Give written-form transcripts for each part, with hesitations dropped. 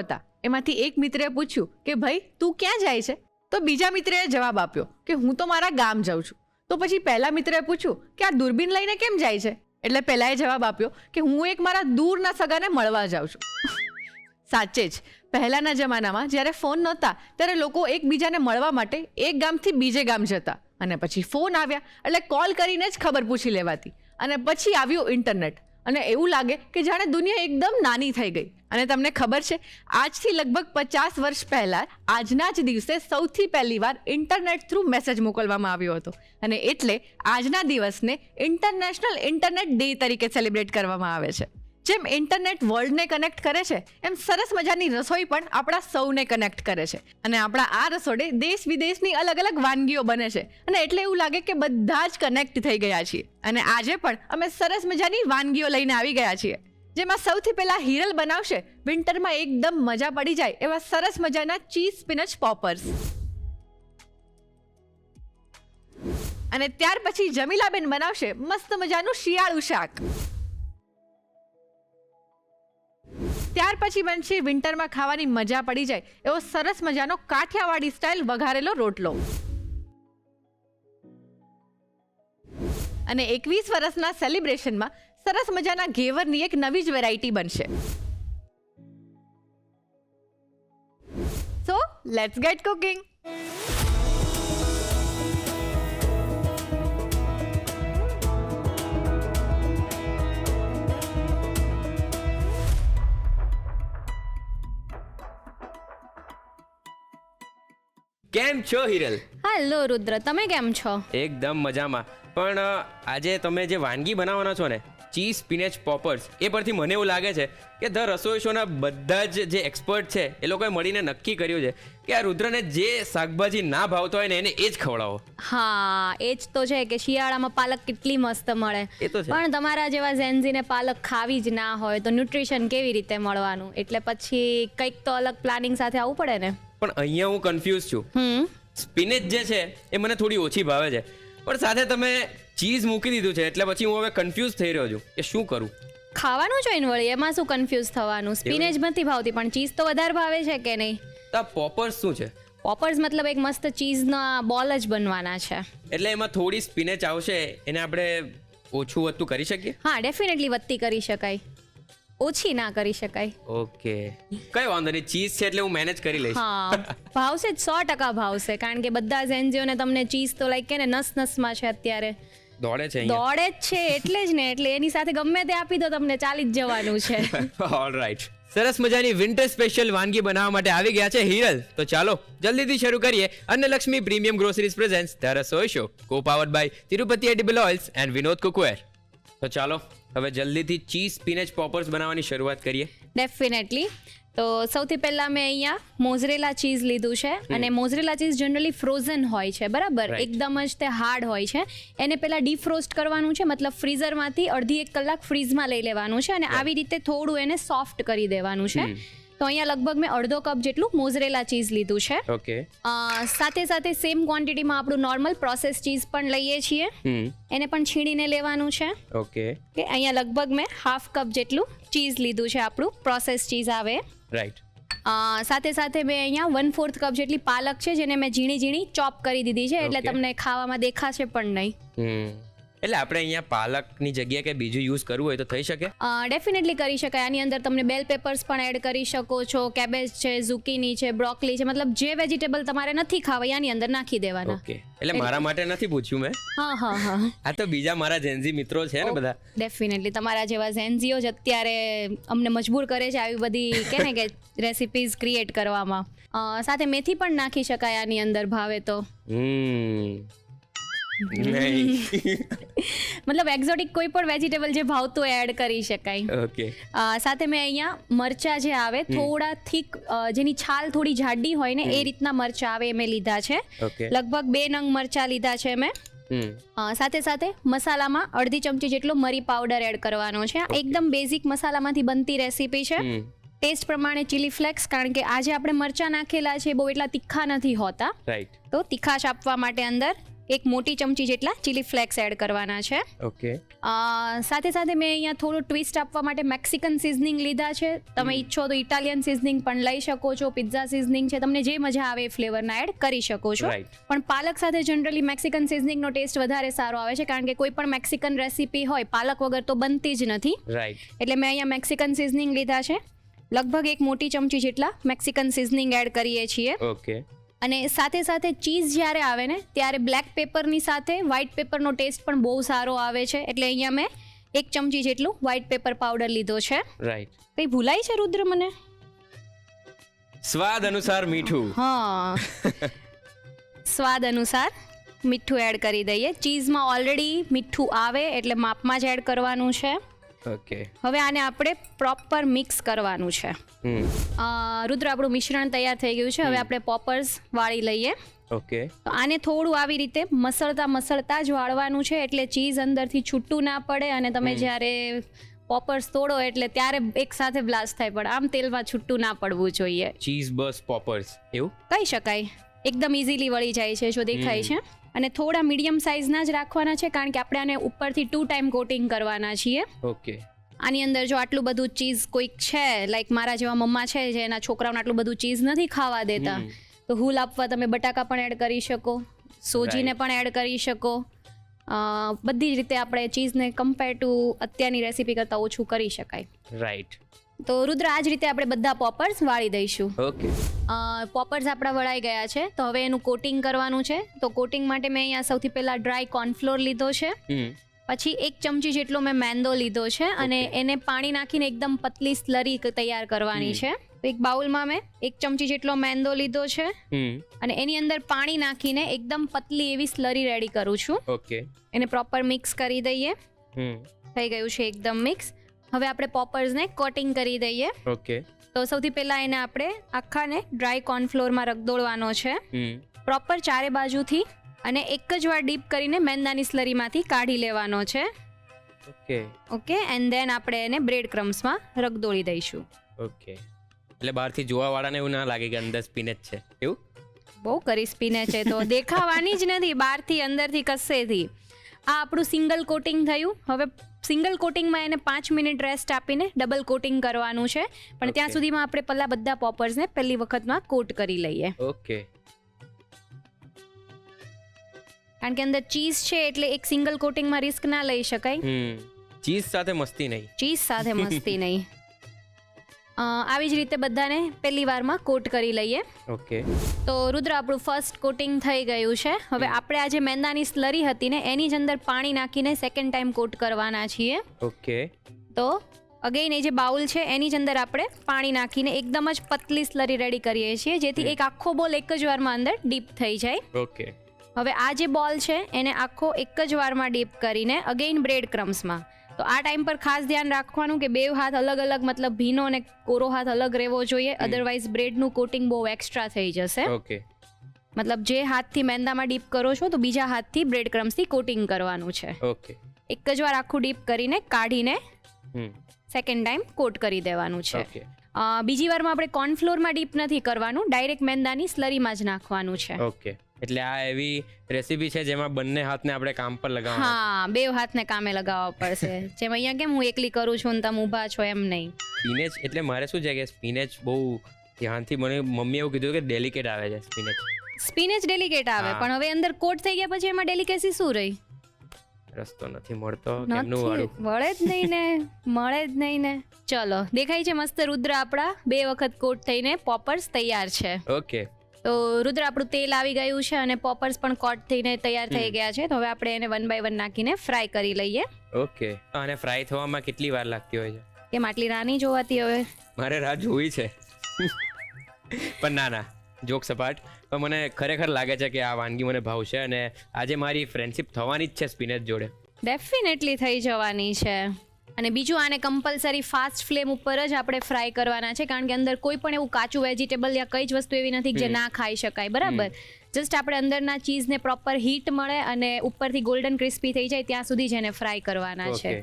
હતા. એમાંથી એક મિત્રએ પૂછ્યું કે ભાઈ તું ક્યાં જાય છે? તો બીજા મિત્રએ જવાબ આપ્યો કે હું તો મારા ગામ જાઉં છું. તો પછી પહેલા મિત્રએ પૂછ્યું કે આ દૂરબીન લઈને કેમ જાય છે? એટલે પહેલાએ જવાબ આપ્યો કે હું એક મારા દૂરના સગાને મળવા જાઉં છું. સાચે જ પહેલાના જમાનામાં જ્યારે ફોન નહોતા ત્યારે લોકો એકબીજાને મળવા માટે એક ગામથી બીજે ગામ જતા, અને પછી ફોન આવ્યા એટલે કોલ કરીને જ ખબર પૂછી લેવાતી. અને પછી આવ્યું ઇન્ટરનેટ, અને એવું લાગે કે જાણે દુનિયા એકદમ નાની થઈ ગઈ. અને તમને ખબર છે, આજથી લગભગ 50 વર્ષ પહેલાં આજના જ દિવસે સૌથી પહેલી વાર ઇન્ટરનેટ થ્રુ મેસેજ મોકલવામાં આવ્યો હતો. અને એટલે આજના દિવસને ઇન્ટરનેશનલ ઇન્ટરનેટ ડે તરીકે સેલિબ્રેટ કરવામાં આવે છે. જેમ ઇન્ટરનેટ વર્લ્ડને કનેક્ટ કરે છે, એમ સરસ મજાની રસોઈ પણ આપણા સૌને કનેક્ટ કરે છે. અને આપણા આ રસોડે દેશ વિદેશની અલગ અલગ વાનગીઓ બને છે, અને એટલે એવું લાગે કે બધા જ કનેક્ટ થઈ ગયા છીએ. અને આજે પણ અમે સરસ મજાની વાનગીઓ લઈને આવી ગયા છીએ, જેમાં સૌથી પહેલા હિરલ બનાવશે વિન્ટરમાં એકદમ મજા પડી જાય એવા સરસ મજાના ચીઝ સ્પિનચ પોપર્સ. અને ત્યાર પછી જમીલાબેન બનાવશે મસ્ત મજાનું શિયાળુ શાક. ત્યાર પછી બનશે વિન્ટરમાં ખાવાની મજા પડી જાય એવો સરસ મજાનો કાઠિયાવાડી સ્ટાઇલ વઘારેલો રોટલો. અને 21 વર્ષના સેલિબ્રેશનમાં સરસ મજાના ઘેવરની એક નવી જ વેરાયટી બનશે. So let's gate cooking. કેમ છો હિરલ? હેલો રુદ્ર, તમે કેમ છો? એકદમ મજામાં. પણ આજે તમે જે વાનગી બનાવવાના છો ને, ચીઝ સ્પિનેચ પોપર્સ, એ પરથી મને એવું લાગે છે કે ધ રસોઈ શોના બધા જ જે એક્સપર્ટ છે એ લોકોએ મળીને નક્કી કર્યું છે કે આ રુદ્રને જે શાકભાજી ના ભાવતો હોય ને એને એ જ ખવડાવો. હા, એ જ તો છે કે શિયાળામાં પાલક કેટલી મસ્ત મળે. એ તો છે. પણ તમારા જેવા ઝેન્ઝીને પાલક ખાવી જ ના હોય તો ન્યુટ્રિશન કેવી રીતે મળવાનું? એટલે પછી કંઈક તો અલગ પ્લાનિંગ સાથે આવવું પડે ને. પણ અહીંયા હું કન્ફ્યુઝ છું. સ્પિનેચ જે છે એ મને થોડી ઓછી ભાવે છે, પણ સાથે તમે ચીઝ મૂકી દીધું છે એટલે પછી હું હવે કન્ફ્યુઝ થઈ રહ્યો છું કે શું કરું. ખાવાનું જોઈને વળી એમાં શું કન્ફ્યુઝ થવાનું? સ્પિનેચ નથી ભાવતી પણ ચીઝ તો વધારે ભાવે છે કે નહીં? તો આ પોપર્સ શું છે? પોપર્સ મતલબ એક મસ્ત ચીઝના બોલ જ બનવાના છે. એટલે એમાં થોડી સ્પિનેચ આવશે, એને આપણે ઓછું વધતું કરી શકીએ? હા, ડેફિનેટલી વધતી કરી શકાય, ઓછી ના કરી શકાય. ઓકે, કઈ વાંધો નહીં, ચીઝ છે એટલે હું મેનેજ કરી લઈશ. હા, ભાવશે જ, 100% ભાવશે, કારણ કે બધા ઝેન્ઝીઓને તમને ચીઝ તો લાઈક કે ને નસ નસમાં છે અત્યારે. દોડે છે અહીંયા. દોડે જ છે એટલે જ ને, એટલે એની સાથે ગમે તે આપી દો તમને ચાલી જ જવાનું છે. ઓલરાઈટ. સરસ મજાની વિન્ટર સ્પેશિયલ વાનગી બનાવવા માટે આવી ગયા છે હિરલ. તો ચાલો જલ્દીથી શરૂ કરીએ. Annalakshmi premium groceries presents the Rasoi show, co-powered by Tirupati edible oils and Vinod cookware. તો ચાલો હવે જલ્દીથી ચીઝ સ્પિનેચ પોપર્સ બનાવવાની શરૂઆત કરીએ. ડેફિનેટલી. તો સૌથી પહેલાં મેં અહીંયા મોઝરેલા ચીઝ લીધું છે, અને મોઝરેલા ચીઝ જનરલી ફ્રોઝન હોય છે, બરાબર? એકદમ જ તે હાર્ડ હોય છે. એને પહેલાં ડીફ્રોસ્ટ કરવાનું છે, મતલબ ફ્રીઝરમાંથી 1.5 કલાક ફ્રીઝમાં લઈ લેવાનું છે, અને આવી રીતે થોડું એને સોફ્ટ કરી દેવાનું છે. તો અહીંયા લગભગ મેં 1/2 કપ જેટલું મોઝરેલા ચીઝ લીધું છે. ઓકે. સાથે સાથે સેમ ક્વોન્ટિટીમાં આપણું નોર્મલ પ્રોસેસ ચીઝ પણ લઈએ છીએ, એને પણ છીણીને લેવાનું છે. ઓકે. કે અહીંયા લગભગ મેં 1/2 કપ જેટલું ચીઝ લીધું છે, આપણું પ્રોસેસ ચીઝ આવે. રાઈટ. સાથે સાથે મેં અહીંયા 1/4 કપ જેટલી પાલક છે, જેને મેં ઝીણી ઝીણી ચોપ કરી દીધી છે, એટલે તમને ખાવામાં દેખાશે પણ નહીં. એટલે આપણે અહીંયા પાલકની જગ્યાએ કે બીજું યુઝ કરવું હોય તો થઈ શકે? ડેફિનેટલી કરી શકાય. આની અંદર તમને બેલ પેપર્સ પણ એડ કરી શકો છો, કેબેજ છે, ઝુકીની છે, બ્રોકલી છે, મતલબ જે વેજીટેબલ તમારે નથી ખાવા આની અંદર નાખી દેવાના. ઓકે. એટલે મારા માટે નથી પૂછ્યું મેં. હા. આ તો બીજા મારા ઝેન્ઝી મિત્રો છે ને બધા. ડેફિનેટલી તમારા જેવા ઝેન્ઝીઓ જ અત્યારે અમને મજબૂર કરે છે આવી બધી કે ને કે રેસિપીઝ ક્રિએટ કરવામાં. સાથે મેથી પણ નાખી શકાય આની અંદર ભાવે તો. મતલબ એક્ઝોટિક કોઈ પણ વેજીટેબલ જે ભાવતું એડ કરી શકાય. ઓકે. સાથે મેં અહીંયા મરચા જે આવે થોડા થીક, જેની છાલ થોડી જાડી હોય ને એ રીતના મરચા આવે એ મેં લીધા છે. લગભગ 2 નંગ મરચા લીધા છે મેં. સાથે સાથે મસાલામાં 1/2 ચમચી જેટલો મરી પાવડર એડ કરવાનો છે. એકદમ બેઝિક મસાલામાંથી બનતી રેસીપી છે. ટેસ્ટ પ્રમાણે ચીલી ફ્લેક્સ, કારણ કે આજે આપણે મરચા નાખેલા છે બહુ એટલા તીખા નથી હોતા, તો તીખાશ આપવા માટે અંદર એક મોટી ચમચી જેટલા ચીલી ફ્લેક્સ એડ કરવાના છે. ઓકે. સાથે સાથે મેં અહીંયા થોડું ટ્વિસ્ટ આપવા માટે મેક્સિકન સિઝનિંગ લીધા છે. તમે ઈચ્છો તો ઇટાલિયન સિઝનિંગ પણ લઈ શકો છો, પિઝા સિઝનિંગ છે, તમને જે મજા આવે એ ફ્લેવરના એડ કરી શકો છો. Right. પણ પાલક સાથે જનરલી મેક્સિકન સિઝનિંગનો ટેસ્ટ વધારે સારો આવે છે, કારણ કે કોઈ પણ મેક્સિકન રેસીપી હોય પાલક વગર તો બનતી જ નથી. રાઈટ. એટલે મેં અહીંયા મેક્સિકન સિઝનિંગ લીધા છે. લગભગ એક મોટી ચમચી જેટલા મેક્સિકન સિઝનિંગ એડ કરીએ છીએ. ઓકે. અને સાથે સાથે ચીઝ જ્યારે આવે ને ત્યારે બ્લેક પેપરની સાથે વ્હાઇટ પેપરનો ટેસ્ટ પણ બહુ સારો આવે છે. એટલે અહીંયા મેં 1 ચમચી જેટલું વ્હાઇટ પેપર પાવડર લીધો છે. રાઈટ. કંઈ ભૂલાય છે રુદ્ર મને? સ્વાદ અનુસાર મીઠું. હા, સ્વાદ અનુસાર મીઠું એડ કરી દઈએ. ચીઝમાં ઓલરેડી મીઠું આવે એટલે માપમાં જ એડ કરવાનું છે. ઓકે. હવે આને આપણે પ્રોપર મિક્સ કરવાનું છે. રુદ્ર, આપણું મિશ્રણ તૈયાર થઈ ગયું છે. હવે આપણે પોપર્સ વાળી લઈએ. ઓકે. તો આને થોડું આવી રીતે મસળતા જ વાળવાનું છે, એટલે ચીઝ અંદરથી છૂટું ના પડે અને તમે જ્યારે પોપર્સ તોડો એટલે ત્યારે એક સાથે બ્લાસ્ટ થાય, પણ આમ તેલમાં છૂટું ના પડવું જોઈએ. ચીઝ બસ પોપર્સ એવું કહી શકાય. એકદમ ઇઝીલી વળી જાય છે, જો દેખાય છે. અને થોડા મીડિયમ સાઇઝના જ રાખવાના છે, કારણ કે આપણે આને ઉપરથી 2 ટાઈમ કોટિંગ કરવાના છીએ. ઓકે. આની અંદર જો આટલું બધું ચીઝ કોઈક છે, લાઈક મારા જેવા મમ્મા છે જે એના છોકરાઓને આટલું બધું ચીઝ નથી ખાવા દેતા, તો હૂલ આપવા તમે બટાકા પણ એડ કરી શકો, સોજીને પણ એડ કરી શકો. બધી જ રીતે આપણે ચીઝને કમ્પેર ટુ અત્યારની રેસીપી કરતાં ઓછું કરી શકાય. રાઈટ. તો રુદ્ર, આ જ રીતે આપણે બધા પોપર્સ વાળી દઈશું. ઓકે. પોપર્સ આપણા વળાઈ ગયા છે, તો હવે એનું કોટિંગ કરવાનું છે. તો કોટિંગ માટે મેં અહીંયા સૌથી પહેલાં ડ્રાય કોર્નફ્લોર લીધો છે. પછી 1 ચમચી જેટલો મેં મેંદો લીધો છે અને એને પાણી નાખીને એકદમ પતલી સ્લરી તૈયાર કરવાની છે. તો એક બાઉલમાં મેં 1 ચમચી જેટલો મેંદો લીધો છે અને એની અંદર પાણી નાખીને એકદમ પતલી એવી સ્લરી રેડી કરું છું. ઓકે. એને પ્રોપર મિક્સ કરી દઈએ. થઈ ગયું છે એકદમ મિક્સ. હવે આપણે પોપર્સને કોટિંગ કરી દઈએ. ઓકે. તો સૌથી પહેલા એને આપણે આખાને ડ્રાય કોર્નફ્લોરમાં રગદોળવાનો છે પ્રોપર ચારે બાજુથી, અને એક જ વાર ડીપ કરીને મેંદાની સ્લરીમાંથી કાઢી લેવાનો છે. ઓકે. ઓકે. એન્ડ ધેન આપણે એને બ્રેડ ક્રમ્સમાં રગદોળી દઈશું. ઓકે. એટલે બહારથી જોવા વાળાને એવું ના લાગે કે અંદર સ્પિનેચ છે એવું? બહુ કરી સ્પિનેચ છે તો દેખાવાની જ નથી બહારથી અંદરથી કશેથી. આ આપણું સિંગલ કોટિંગ થયું. હવે સિંગલ કોટિંગમાં એને 5 મિનિટ રેસ્ટ આપીને ડબલ કોટિંગ કરવાનું છે, પણ ત્યાં સુધીમાં આપણે પહેલા બધા પોપર્સને પહેલી વખતમાં કોટ કરી લઈએ. ઓકે. કારણ કે અંદર ચીઝ છે એટલે એક સિંગલ કોટિંગમાં રિસ્ક ના લઈ શકાય. ચીઝ સાથે મસ્તી નહીં. ચીઝ સાથે મસ્તી નહીં. આવી જ રીતે બધાને પહેલી વારમાં કોટ કરી લઈએ. ઓકે. તો રુદ્ર, આપણું ફર્સ્ટ કોટિંગ થઈ ગયું છે. હવે આપણે આ જે મેંદાની સ્લરી હતી ને એની જ અંદર પાણી નાખીને સેકન્ડ ટાઈમ કોટ કરવાના છીએ. ઓકે. તો અગેઇન એ જે બાઉલ છે એની જ અંદર આપણે પાણી નાખીને એકદમ જ પતલી સ્લરી રેડી કરીએ છીએ, જેથી એક આખો બોલ એક જ વારમાં અંદર ડીપ થઈ જાય. ઓકે. હવે આ જે બોલ છે એને આખો એક જ વારમાં ડીપ કરીને અગેઇન બ્રેડ ક્રમ્સમાં. તો આ ટાઈમ પર ખાસ ધ્યાન રાખવાનું કે બે હાથ અલગ અલગ, મતલબ ભીનો અને કોરો હાથ અલગ રહેવો જોઈએ, અધરવાઇઝ બ્રેડનું કોટિંગ બહુ એક્સ્ટ્રા થઈ જશે. ઓકે. મતલબ જે હાથથી મેંદામાં ડીપ કરો છો તો બીજા હાથથી બ્રેડ ક્રમ્સથી કોટિંગ કરવાનું છે. ઓકે. એક જ વાર આખું ડીપ કરીને કાઢીને સેકન્ડ ટાઈમ કોટ કરી દેવાનું છે. ઓકે. બીજી વારમાં આપણે કોર્નફ્લોરમાં ડીપ નથી કરવાનું, ડાયરેક્ટ મેંદાની સ્લરીમાં જ નાખવાનું છે. ઓકે. એટલે આ એવી રેસીપી છે જેમાં બંને હાથને આપણે કામ પર લગાવવા. હા, બે હાથને કામે લગાવવા પડશે. જેમ અહીંયા કેમ હું એકલી કરું છું ને તમે ઊભા છો એમ નહીં. સ્પિનેચ એટલે મારે શું છે કે સ્પિનેચ બહુ ધ્યાનથી, મને મમ્મીએ એવું કીધું કે ડેલિકેટ આવે છે સ્પિનેચ. સ્પિનેચ ડેલિકેટ આવે, પણ હવે અંદર કોટ થઈ ગયા પછી એમાં ડેલિકેસી શું રહી? રસ્તો નથી મળતો, કેમનું વાળું વળે જ નહીં ને, મળે જ નહીં ને. ચલો, દેખાય છે મસ્ત રુદ્ર આપણા 2 વખત કોટ થઈને પોપર્સ તૈયાર છે. ઓકે. તો રુદ્ર, આપણું તેલ આવી ગયું છે અને પોપર્સ પણ કોટ થઈને તૈયાર થઈ ગયા છે. તો હવે આપણે એને 1 by 1 નાખીને ફ્રાય કરી લઈએ. ઓકે. અને ફ્રાય થવામાં કેટલી વાર લાગતી હોય છે? કેમ આટલી રાની જોવાતી હવે? મારે રાહ જોવી છે. પણ ના, જોક સપાટ. પણ મને ખરેખર લાગે છે કે આ વાનગી મને ભાવશે અને આજે મારી ફ્રેન્ડશિપ થવાની જ છે સ્પિનેચ જોડે. ડેફિનેટલી થઈ જવાની છે. અને બીજું, આને કમ્પલસરી ફાસ્ટ ફ્લેમ ઉપર જ આપણે ફ્રાય કરવાના છે, કારણ કે અંદર કોઈ પણ એવું કાચું વેજીટેબલ યા કઈ જ વસ્તુ એવી નથી જે ના ખાઈ શકાય. બરાબર? જસ્ટ આપણે અંદરના ચીઝને પ્રોપર હીટ મળે અને ઉપરથી ગોલ્ડન ક્રિસ્પી થઈ જાય ત્યાં સુધી જ એને ફ્રાય કરવાના છે.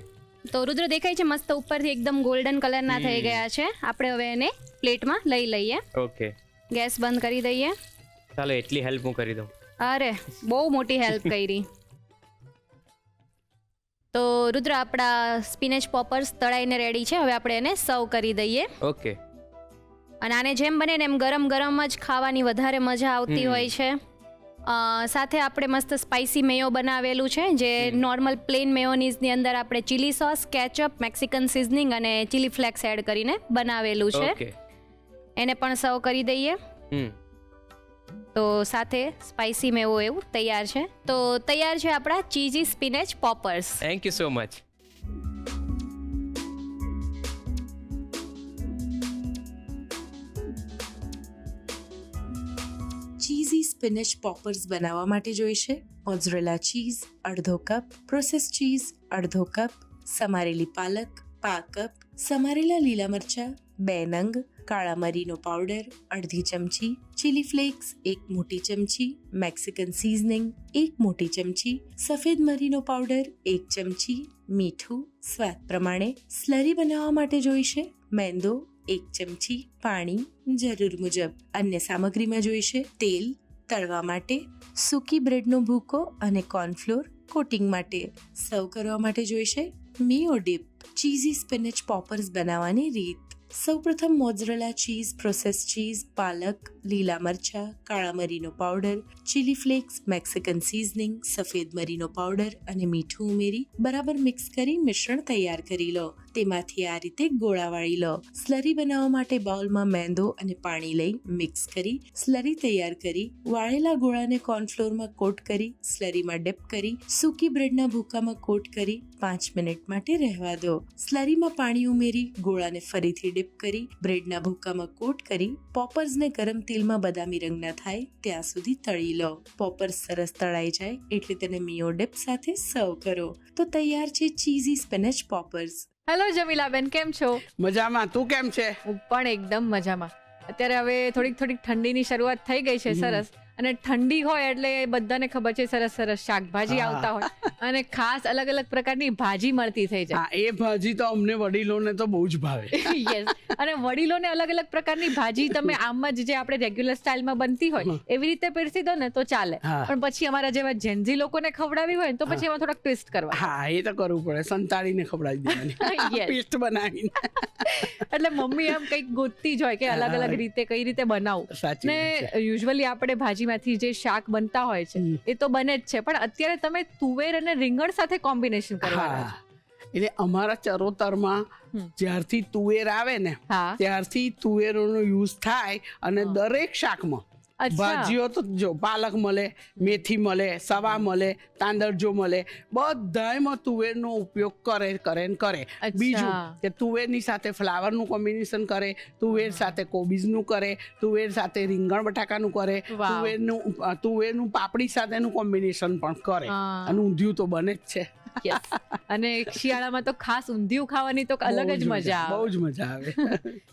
તો રુદ્ર, દેખાય છે મસ્ત ઉપરથી એકદમ ગોલ્ડન કલરના થઈ ગયા છે. આપણે હવે એને પ્લેટમાં લઈ લઈએ. ઓકે. ગેસ બંધ કરી દઈએ. ચાલો, એટલી હેલ્પ હું કરી દઉં. અરે બહુ મોટી હેલ્પ કરી. તો રુદ્ર, આપણા સ્પિનેચ પોપર્સ તળાઈને રેડી છે. હવે આપણે એને સર્વ કરી દઈએ. ઓકે. અને આને જેમ બને ને એમ ગરમ ગરમ જ ખાવાની વધારે મજા આવતી હોય છે. સાથે આપણે મસ્ત સ્પાઇસી મેયો બનાવેલું છે, જે નોર્મલ પ્લેન મેયોનીઝની અંદર આપણે chilli sauce, ketchup, Mexican seasoning અને ચીલી ફ્લેક્સ એડ કરીને બનાવેલું છે. ઓકે. એને પણ સર્વ કરી દઈએ. તો સાથે સ્પાઇસી મેવો એવું તૈયાર છે. તો તૈયાર છે આપણા cheesy spinach poppers. Thank you so much. Cheesy spinach poppers બનાવવા માટે જોઈશે મોઝરેલા ચીઝ અડધો કપ, પ્રોસેસ ચીઝ અડધો કપ, સમારેલી પાલક પા કપ, સમારેલા લીલા મરચાં 2 નંગ, કાળા મરીનો પાવડર અડધી ચમચી, ચીલી ફ્લેક્સ 1 મોટી ચમચી, મેક્સિકન સિઝનિંગ 1 મોટી ચમચી, સફેદ મરીનો પાવડર 1 ચમચી, મીઠું સ્વાદ પ્રમાણે. સ્લરી બનાવવા માટે જોઈશે મેંદો 1 ચમચી, પાણી જરૂર મુજબ. અન્ય સામગ્રીમાં જોઈશે તેલ તળવા માટે, સૂકી બ્રેડનો ભૂકો અને કોર્નફ્લોર કોટિંગ માટે. સર્વ કરવા માટે જોઈશે મિયો ડીપ. ચીઝી સ્પિનેચ પોપર્સ બનાવવાની રીત: સૌપ્રથમ મોઝરેલા ચીઝ, પ્રોસેસ ચીઝ, પાલક, લીલા મરચાં, કાળા મરીનો powder, chilli flakes, Mexican seasoning, સફેદ મરીનો પાવડર અને મીઠું ઉમેરી બરાબર મિક્સ કરી મિશ્રણ તૈયાર કરી લો. તેમાંથી આ રીતે ગોળા વાળી લો. સ્લરી બનાવવા માટે બાઉલમાં મેંદો અને પાણી લઈ મિક્સ કરી સ્લરી તૈયાર કરી વાળેલા ગોળાને કોર્નફ્લોરમાં કોટ કરી સ્લરીમાં ડિપ કરી સૂકી બ્રેડના ભૂકામાં કોટ કરી 5 મિનિટ માટે રહેવા દો. સ્લરીમાં પાણી ઉમેરી ગોળાને ફરીથી ડિપ કરી બ્રેડના ભૂકામાં કોટ કરી પોપર્સને ગરમ તેલમાં બદામી રંગના થાય ત્યાં સુધી તળી લો. પોપર્સ સરસ તળાઈ જાય એટલે તેને મિયો ડિપ સાથે સર્વ કરો. તો તૈયાર છે ચીઝી સ્પિનેચ પોપર્સ. હેલો જમીલાબેન, કેમ છો? મજામાં. તું કેમ છે? હું પણ એકદમ મજામાં. અત્યારે હવે થોડીક ઠંડીની શરૂઆત થઈ ગઈ છે. સરસ. અને ઠંડી હોય એટલે બધાને ખબર છે સરસ સરસ શાકભાજી આવતા હોય અને ખાસ અલગ અલગ પ્રકારની ભાજી મળતી થઈ જાય. હા, એ ભાજી તો અમને વડીલોને તો બહુ જ ભાવે. યસ. અને વડીલોને અલગ અલગ પ્રકારની ભાજી તમે આમ જ જે આપણે રેગ્યુલર સ્ટાઇલમાં બનતી હોય એવી રીતે પીરસી દો ને તો ચાલે. પણ પછી અમારા જેવા જેન્ઝી લોકોને ખવડાવી હોય તો પછી એમાં થોડાક ટ્વિસ્ટ કરવા. હા, એ તો કરવું પડે. સંતાડીને ખવડાવી દેવાની, પેસ્ટ બનાવીને. એટલે મમ્મી આમ કંઈક ગોતતી જ હોય કે અલગ અલગ રીતે કઈ રીતે બનાવું. ને યુઝ્યુઅલી આપણે ભાજીમાંથી જે શાક બનતા હોય છે એ તો બને જ છે, પણ અત્યારે તમે તુવેર અને રીંગણ સાથે કોમ્બિનેશન કરવાના છે. એટલે અમારા ચરોતરમાં જ્યારથી તુવેર આવે ને ત્યારથી તુવેરોનો યુઝ થાય અને દરેક શાકમાં ભાજીઓ તો જો પાલક મળે, મેથી મળે, સવા મળે, તાંદરજો મળે, બધાયમાં તુવેરનો ઉપયોગ કરે. બીજું કે તુવેરની સાથે ફ્લાવરનું કોમ્બિનેશન કરે, તુવેર સાથે કોબીજનું કરે, તુવેર સાથે રીંગણ બટાકાનું કરે, તુવેરનું પાપડી સાથેનું કોમ્બિનેશન પણ કરે. અને ઊંધિયું તો બને જ છે. અને શિયાળામાં તો ખાસ ઊંધિયું ખાવાની તો અલગ જ મજા આવે. બહુ જ મજા આવે.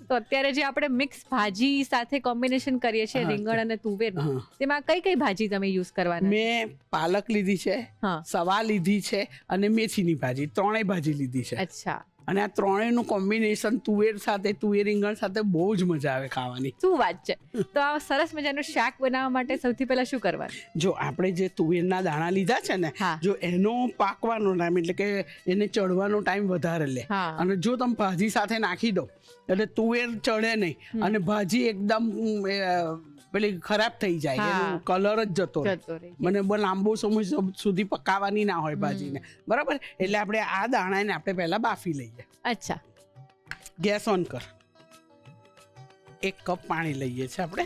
તો અત્યારે જે આપણે મિક્સ ભાજી સાથે કોમ્બિનેશન કરીએ છીએ રીંગણ અને તુવેર, તેમાં કઈ કઈ ભાજી તમે યુઝ કરવાના? મેં પાલક લીધી છે, સવા લીધી છે અને મેથીની ભાજી, 3 ભાજી લીધી છે. અચ્છા. અને આ 3નું કોમ્બિનેશન તુવેર રીંગણ સાથે બહુ જ મજા આવે ખાવાની. શું વાત છે. તો આ સરસ મજાનું શાક બનાવવા માટે સૌથી પહેલા શું કરવાનું? જો આપણે જે તુવેરના દાણા લીધા છે ને, જો એનો પાકવાનો ટાઈમ એટલે કે એને ચડવાનો ટાઈમ વધારે લે. અને જો તમે ભાજી સાથે નાખી દો એટલે તુવેર ચડે નહીં અને ભાજી એકદમ પેલી ખરાબ થઈ જાય, એનો કલર જ જતો રહે. મને બહુ લાંબો સમય સુધી પકાવવાની ના હોય ભાજીને, બરાબર? એટલે આપણે આ દાણાને આપણે પહેલા બાફી લઈએ. અચ્છા. ગેસ ઓન કર. 1 કપ પાણી લઈએ છીએ આપણે.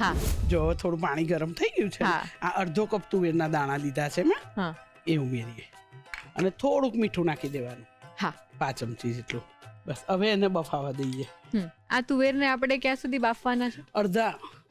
જો થોડું પાણી ગરમ થઈ ગયું છે, આ અડધો કપ તુવેરના દાણા લીધા છે મેં, એ ઉમેરીએ અને થોડુંક મીઠું નાખી દેવાનું. 5 ચમચી જેટલું. બસ હવે એને બફાવા દઈએ. આ તુવેરને આપણે ક્યાં સુધી બાફવાના છે?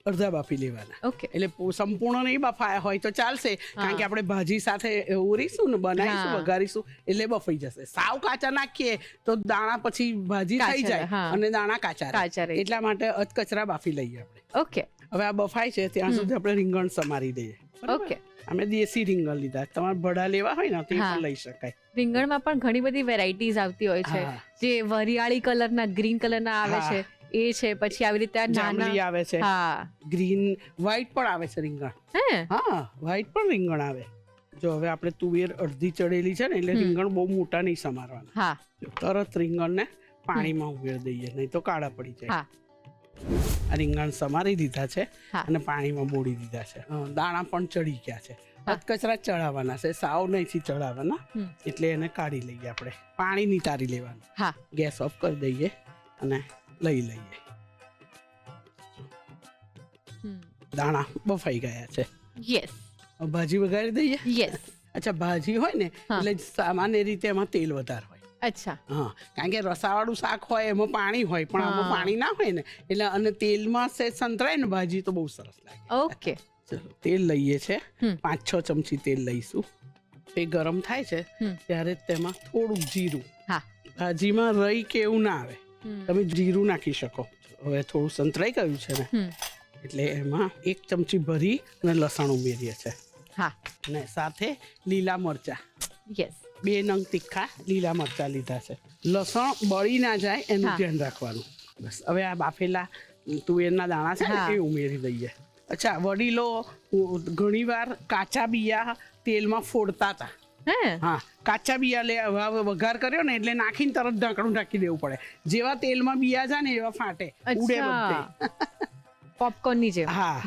અડધા બાફી લેવાના. ઓકે. એટલે સંપૂર્ણ નહીં બફાયા હોય તો ચાલશે, કારણ કે આપણે ભાજી સાથે ઓરીશું ને, બનાવીશું, વઘારીશું એટલે બફાઈ જશે. સાવ કાચા નાખીએ તો દાણા પછી ભાજી થઈ જાય અને દાણા કાચા રહે. એટલા માટે અધકચરા બાફી લઈએ આપણે. ઓકે. હવે આ બફાય છે ત્યાં સુધી આપણે રીંગણ સમારી દઈએ. ઓકે. અમે દેશી રીંગણ લીધા. તમારે ભડા લેવા હોય ને તે પણ લઈ શકાય. રીંગણમાં પણ ઘણી બધી વેરાયટીઝ આવતી હોય છે, જે વરિયાળી કલરના, ગ્રીન કલરના આવે છે, એ છે, પછી આવી રીતે આ જાંબલી નાના આવે છે, હા ગ્રીન, વ્હાઈટ પણ આવે છે રીંગણ. હે હા, વ્હાઈટ પણ રીંગણ આવે. જો હવે આપણે તુવેર અડધી ચડેલી છે ને એટલે રીંગણ બહુ મોટા નહીં સમારવાના. હા જો તરત રીંગણને પાણીમાં ઉમેરી દઈએ, નહીં તો કાળા પડી જાય. હા આ રીંગણ સમારી દીધા છે હા. અને પાણીમાં બોળી દીધા છે. દાણા પણ ચડી ગયા છે. કચરા ચડાવવાના છે, સાવ નહીંથી ચડાવવાના, એટલે એને કાઢી લઈએ આપણે. પાણી નિતારી લેવાનું. હા ગેસ ઓફ કરી દઈએ અને લઈ લઈએ. દાણા બફાઈ ગયા છે. યસ હવે ભાજી વઘારી દઈએ. યસ અચ્છા, ભાજી હોય ને હા. એટલે સામાન્ય રીતે એમાં તેલ વધારે હોય. અચ્છા હા, કારણ કે રસાવાળું શાક હોય એમાં પાણી હોય, પણ આમાં હા. પાણી ના હોય ને એટલે અને તેલમાં સે સંતરાય ને ભાજી તો બહુ સરસ લાગે. ઓકે ચલો તેલ લઈએ છે. હમ. 5-6 ચમચી તેલ લઈશું. તે ગરમ થાય છે ત્યારે તેમાં થોડુંક જીરું. હા ભાજીમાં રહી કે એવું ના આવે, તમે જીરું નાખી શકો. હવે થોડું સંતરાઈ ગયું છે ને એટલે એમાં 1 ચમચી ભરી અને લસણ ઉમેરીએ છે. હા અને સાથે લીલા મરચા, યસ 2 નંગ તીખા લીલા મરચા લીધા છે. લસણ બળી ના જાય એનું હા. ધ્યાન રાખવાનું. બસ હવે આ બાફેલા તુવેરના દાણા છે ને હા. એ ઉમેરી દઈએ. અચ્છા, વડીલો ઘણીવાર કાચા બિયા તેલમાં ફોડતા હતા. હે હા, કાચા બિયા વઘાર કર્યો ને એટલે નાખીને તરત ઢાંકણું ઢાંકી દેવું પડે. જેવા તેલમાં બિયા જાય ને એવા ફાટે, ઉડે બધે. પોપકોર્ન ની જેમ હા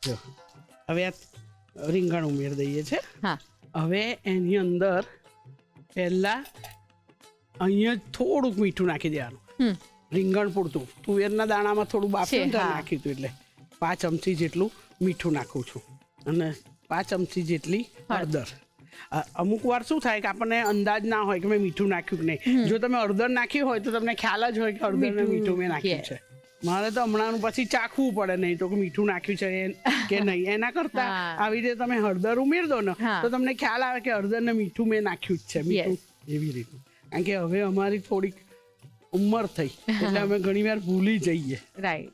જો હવે આ રીંગણ ઉમેરી દઈએ છે. હા હવે એની અંદર પહેલા અહીંયા જ થોડુંક મીઠું નાખી દેવાનું, રીંગણ પૂરતું. તુવેરના દાણામાં થોડું બાફીને હા. નાખ્યું હતું એટલે 5 ચમચી જેટલું મીઠું નાખું છું અને 5 ચમચી જેટલી હળદર. અમુક વાર શું થાય કે આપણને અંદાજ ના હોય કે મેં મીઠું નાખ્યું કે નહીં. જો તમે હળદર નાખી હોય તો તમને ખ્યાલ જ હોય કે હળદર ને મીઠું મેં નાખ્યું છે. મારે તો હમણાં પછી ચાખવું પડે, નહીં તો કે મીઠું નાખ્યું છે કે નહીં. એના કરતા હા. આવી રીતે તમે હળદર ઉમેર દો ને હા. તો તમને ખ્યાલ આવે કે હળદર ને મીઠું મેં નાખ્યું જ છે. મીઠું એવી રીતનું, કારણ કે હવે અમારી થોડીક ઉંમર થઈ એટલે અમે ઘણી વાર ભૂલી જઈએ. રાઈટ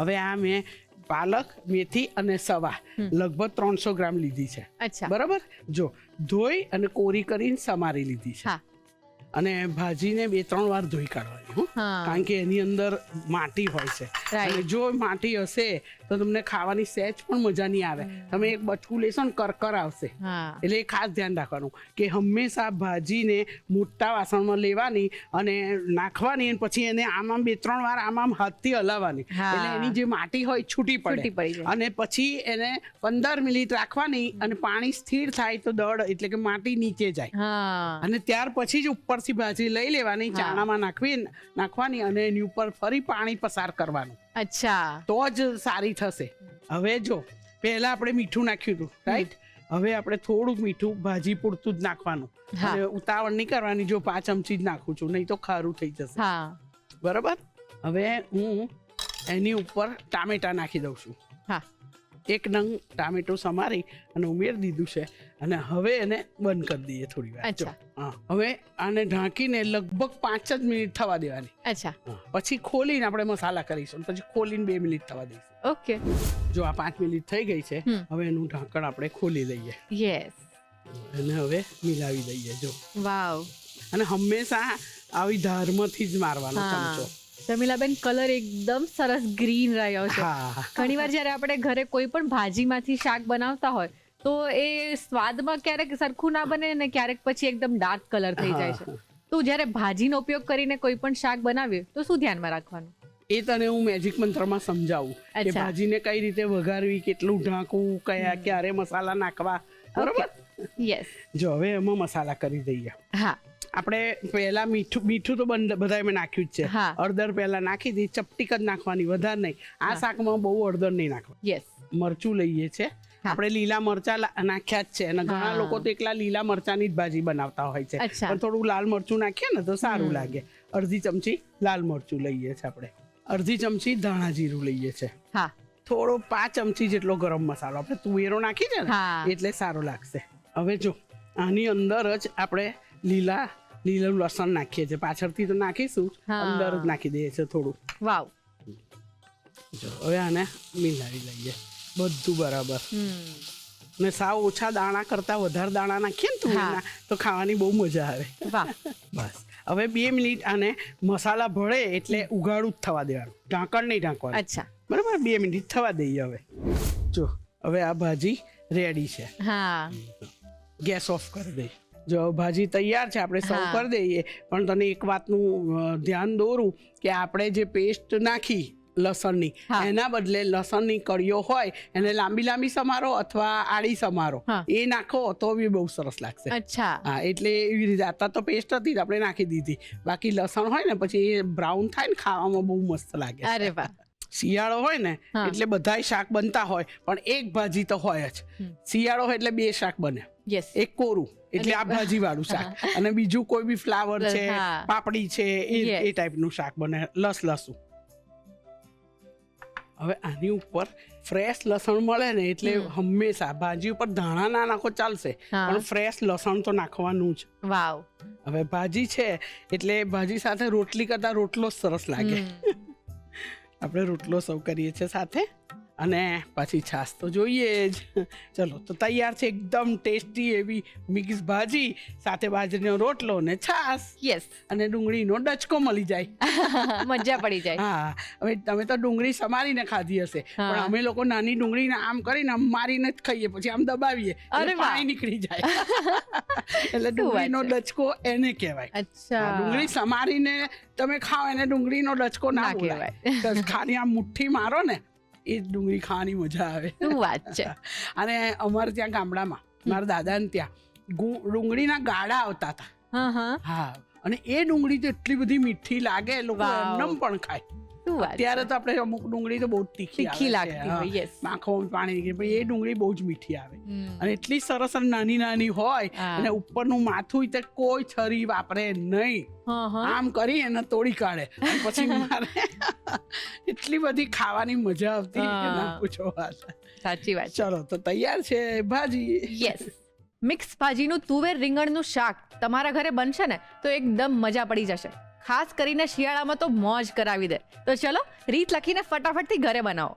હવે આ મેં પાલક, મેથી અને સવા લગભગ 300 ગ્રામ લીધી છે. અચ્છા બરાબર. જો ધોઈ અને કોરી કરીને સમારી લીધી છે. હા અને ભાજીને 2-3 વાર ધોઈ કાઢવાની. હા. કારણ કે એની અંદર માટી હોય છે. Right. અને જો માટી હશે તો તમને ખાવાની સહેજ પણ મજા નહીં આવે. તમે એક બચકું લેશો ને કરકર આવશે. હા એટલે એ ખાસ ધ્યાન રાખવાનું કે હંમેશા ભાજીને મોટા વાસણમાં લેવાની અને નાખવાની અને પછી એને આમ 2-3 વાર આમ હાથથી હલાવવાની. હા. એટલે એની જે માટી હોય છૂટી છૂટી પડી જાય. અને પછી એને 15 મિનિટ રાખવાની અને પાણી સ્થિર થાય તો દળ એટલે કે માટી નીચે જાય. હા અને ત્યાર પછી જ ઉપરથી ભાજી લઈ લેવાની, ચાણામાં નાખવાની અને એની ઉપર ફરી પાણી પસાર કરવાનું. અચ્છા તો જ સારી થશે. હવે જો પહેલા આપણે મીઠું નાખ્યું હતું, રાઈટ. હવે આપણે થોડુંક મીઠું ભાજી પૂરતું જ નાખવાનું. હા. અને ઉતાવળ નહીં કરવાની. જો 5 ચમચી જ નાખું છું, નહીં તો ખારું થઈ જશે. હા બરાબર. હવે હું એની ઉપર ટામેટા નાખી દઉં છું. હા 1 નંગ ટામેટું સમારી અને ઉમેરી દીધું છે. અને હવે એને બંધ કરી દઈએ થોડી વાર. જો. અચ્છા. હા, હવે આને ઢાંકીને લગભગ 5 જ મિનિટ થવા દેવાની. અચ્છા હા, પછી ખોલીને આપણે મસાલા કરીશું. પછી ખોલીને 2 મિનિટ થવા દઈશું. ઓકે જો આ 5 મિનિટ થઈ ગઈ છે, હવે એનું ઢાંકણ આપણે ખોલી દઈએ યસ અને હવે મિલાવી દઈએ. જો વાવ અને હંમેશા આવી ધારમાંથી જ મારવાનો હા ચમચો. જમીલાબેન, કલર એકદમ સરસ ગ્રીન રહ્યો છે. હા. ઘણીવાર જ્યારે આપણે ઘરે કોઈ પણ ભાજીમાંથી શાક બનાવતા હોય તો એ સ્વાદમાં ક્યારેક સરખું ના બને ને ક્યારેક પછી એકદમ ડાર્ક કલર થઈ જાય છે. તો જ્યારે ભાજીનો ઉપયોગ કરીને કોઈ પણ શાક બનાવીએ તો શું ધ્યાનમાં રાખવાનું? એ તને હું મેજિક મંત્રમાં સમજાવું કે અચ્છા. ભાજીને કઈ રીતે વઘારવી, કેટલું ઢાંકવું, ક્યારે મસાલા નાખવા. બરોબર. યસ જો હવે એમાં મસાલા કરી દઈએ. હા આપણે પહેલા મીઠું તો બધાએ મેં નાખ્યું જ છે. હા. હળદર પહેલા નાખી દી, ચપટીક જ નાખવાની, વધારે નહીં. આ શાકમાં બહુ હળદર નહીં નાખવાની. યસ મરચું લઈએ છે. આપણે લીલા મરચા નાખ્યા જ છે અને ઘણા હા. લોકો તો એકલા લીલા મરચાની જ ભાજી બનાવતા હોય છે. અચ્છા. પણ થોડું લાલ મરચું નાખીએ ને તો સારું લાગે. અડધી ચમચી લાલ મરચું લઈએ છે આપણે. અડધી ચમચી ધાણા જીરું લઈએ છે. હા થોડો 5 ચમચી જેટલો ગરમ મસાલો. આપણે તુવેરો નાખી છે ને હા. એટલે સારું લાગશે. હવે જો આની અંદર જ આપણે લીલું લસણ નાખીએ છીએ. પાછળથી તો નાખીશું, હા. અંદર જ નાખી દઈએ છીએ થોડું. વાવ જો હવે આને મિલાવી લઈએ બધું બરાબર. ને સાવ ઓછા દાણા કરતા વધારે દાણા નાખીએ ને તુવેરના તો ખાવાની બહુ મજા આવે. વાહ બસ હવે 2 મિનિટ આને મસાલા ભળે એટલે ઉગાડું જ થવા દેવાનું, ઢાંકણ નહીં ઢાંકવાનું. અચ્છા, બરાબર, 2 મિનિટ થવા દઈએ. હવે જો હવે આ ભાજી રેડી છે, હા, ગેસ ઓફ કરી દઈએ. જો ભાજી તૈયાર છે, આપણે સર્વ કરી દઈએ. પણ તને એક વાતનું ધ્યાન દોરું કે આપણે જે પેસ્ટ નાખી લસણની, એના બદલે લસણની કળીઓ હોય એને લાંબી લાંબી સમારો અથવા આડી સમારો, એ નાખો તો બી બહુ સરસ લાગશે. અચ્છા, હા, એટલે એવી રીતે. આતા તો પેસ્ટ હતી આપણે નાખી દીધી, બાકી લસણ હોય ને પછી એ બ્રાઉન થાય ને, ખાવામાં બહુ મસ્ત લાગે. અરે વાહ. શિયાળો હોય ને એટલે બધાય શાક બનતા હોય, પણ એક ભાજી તો હોય જ. શિયાળો હોય એટલે 2 શાક બને, યસ, એક કોરું એટલે આ ભાજી વાળું શાક, અને બીજું કોઈ બી ફ્લાવર છે, પાપડી છે, એ ટાઈપનું શાક બને લસલસું. હવે આની ઉપર ફ્રેશ લસણ મળે ને એટલે હંમેશા ભાજી ઉપર ધાણા ના નાખો ચાલશે, પણ ફ્રેશ લસણ તો નાખવાનું જ. વાવ. હવે ભાજી છે એટલે ભાજી સાથે રોટલી કરતા રોટલો જ સરસ લાગે. આપણે રોટલો સર્વ કરીએ છીએ સાથે, અને પછી છાશ તો જોઈએ જ. ચલો, તો તૈયાર છે એકદમ ટેસ્ટી એવી મિક્સ ભાજી સાથે બાજરીનો રોટલો ને છાશ. યસ, અને ડુંગળીનો ડચકો મળી જાય. મજા પડી જાય. હા, હવે તમે તો ડુંગળી સમારીને ખાધી હશે, પણ અમે લોકો નાની ડુંગળીને આમ કરીને આમ મારીને જ ખાઈએ, પછી આમ દબાવીએ એટલે પાણી નીકળી જાય. એટલે ડુંગળીનો ડચકો એને કહેવાય. અચ્છા, ડુંગળી સમારીને તમે ખાઓ એને ડુંગળીનો ડચકો ના કહેવાય. ખાલી આમ મુઠ્ઠી મારો ને એ ડુંગળી ખાવાની મજા આવે. શું વાત છે. અને અમારે ત્યાં ગામડામાં મારા દાદાને ત્યાં ડુંગળીના ગાડા આવતા હતા. હા, અને એ ડુંગળી તો એટલી બધી મીઠી લાગે, લોકો એમનેમ પણ ખાય. અત્યારે તો આપણે અમુક ડુંગળી તો બહુ તીખી લાગતી હોય, આંખોમાં પાણી નીકળે, પણ એ ડુંગળી બહુ જ મીઠી આવે, અને એટલી સરસ નાની નાની હોય, અને ઉપરનું માથું તે કોઈ છરી વાપરે નહીં, આમ કરી એને તોડી કાઢે. પછી મારે એટલી બધી ખાવાની મજા આવતી કે ના પૂછો વાત. સાચી વાત. ચલો, તો તૈયાર છે ભાજી. યસ, મિક્સ ભાજીનું તુવેર રીંગણનું શાક તમારા ઘરે બનશે ને તો એકદમ મજા પડી જશે. ખાસ કરીને શિયાળામાં તો મોજ કરાવી દે. તો ચલો, રીત લખીને ફટાફટથી ઘરે બનાવો.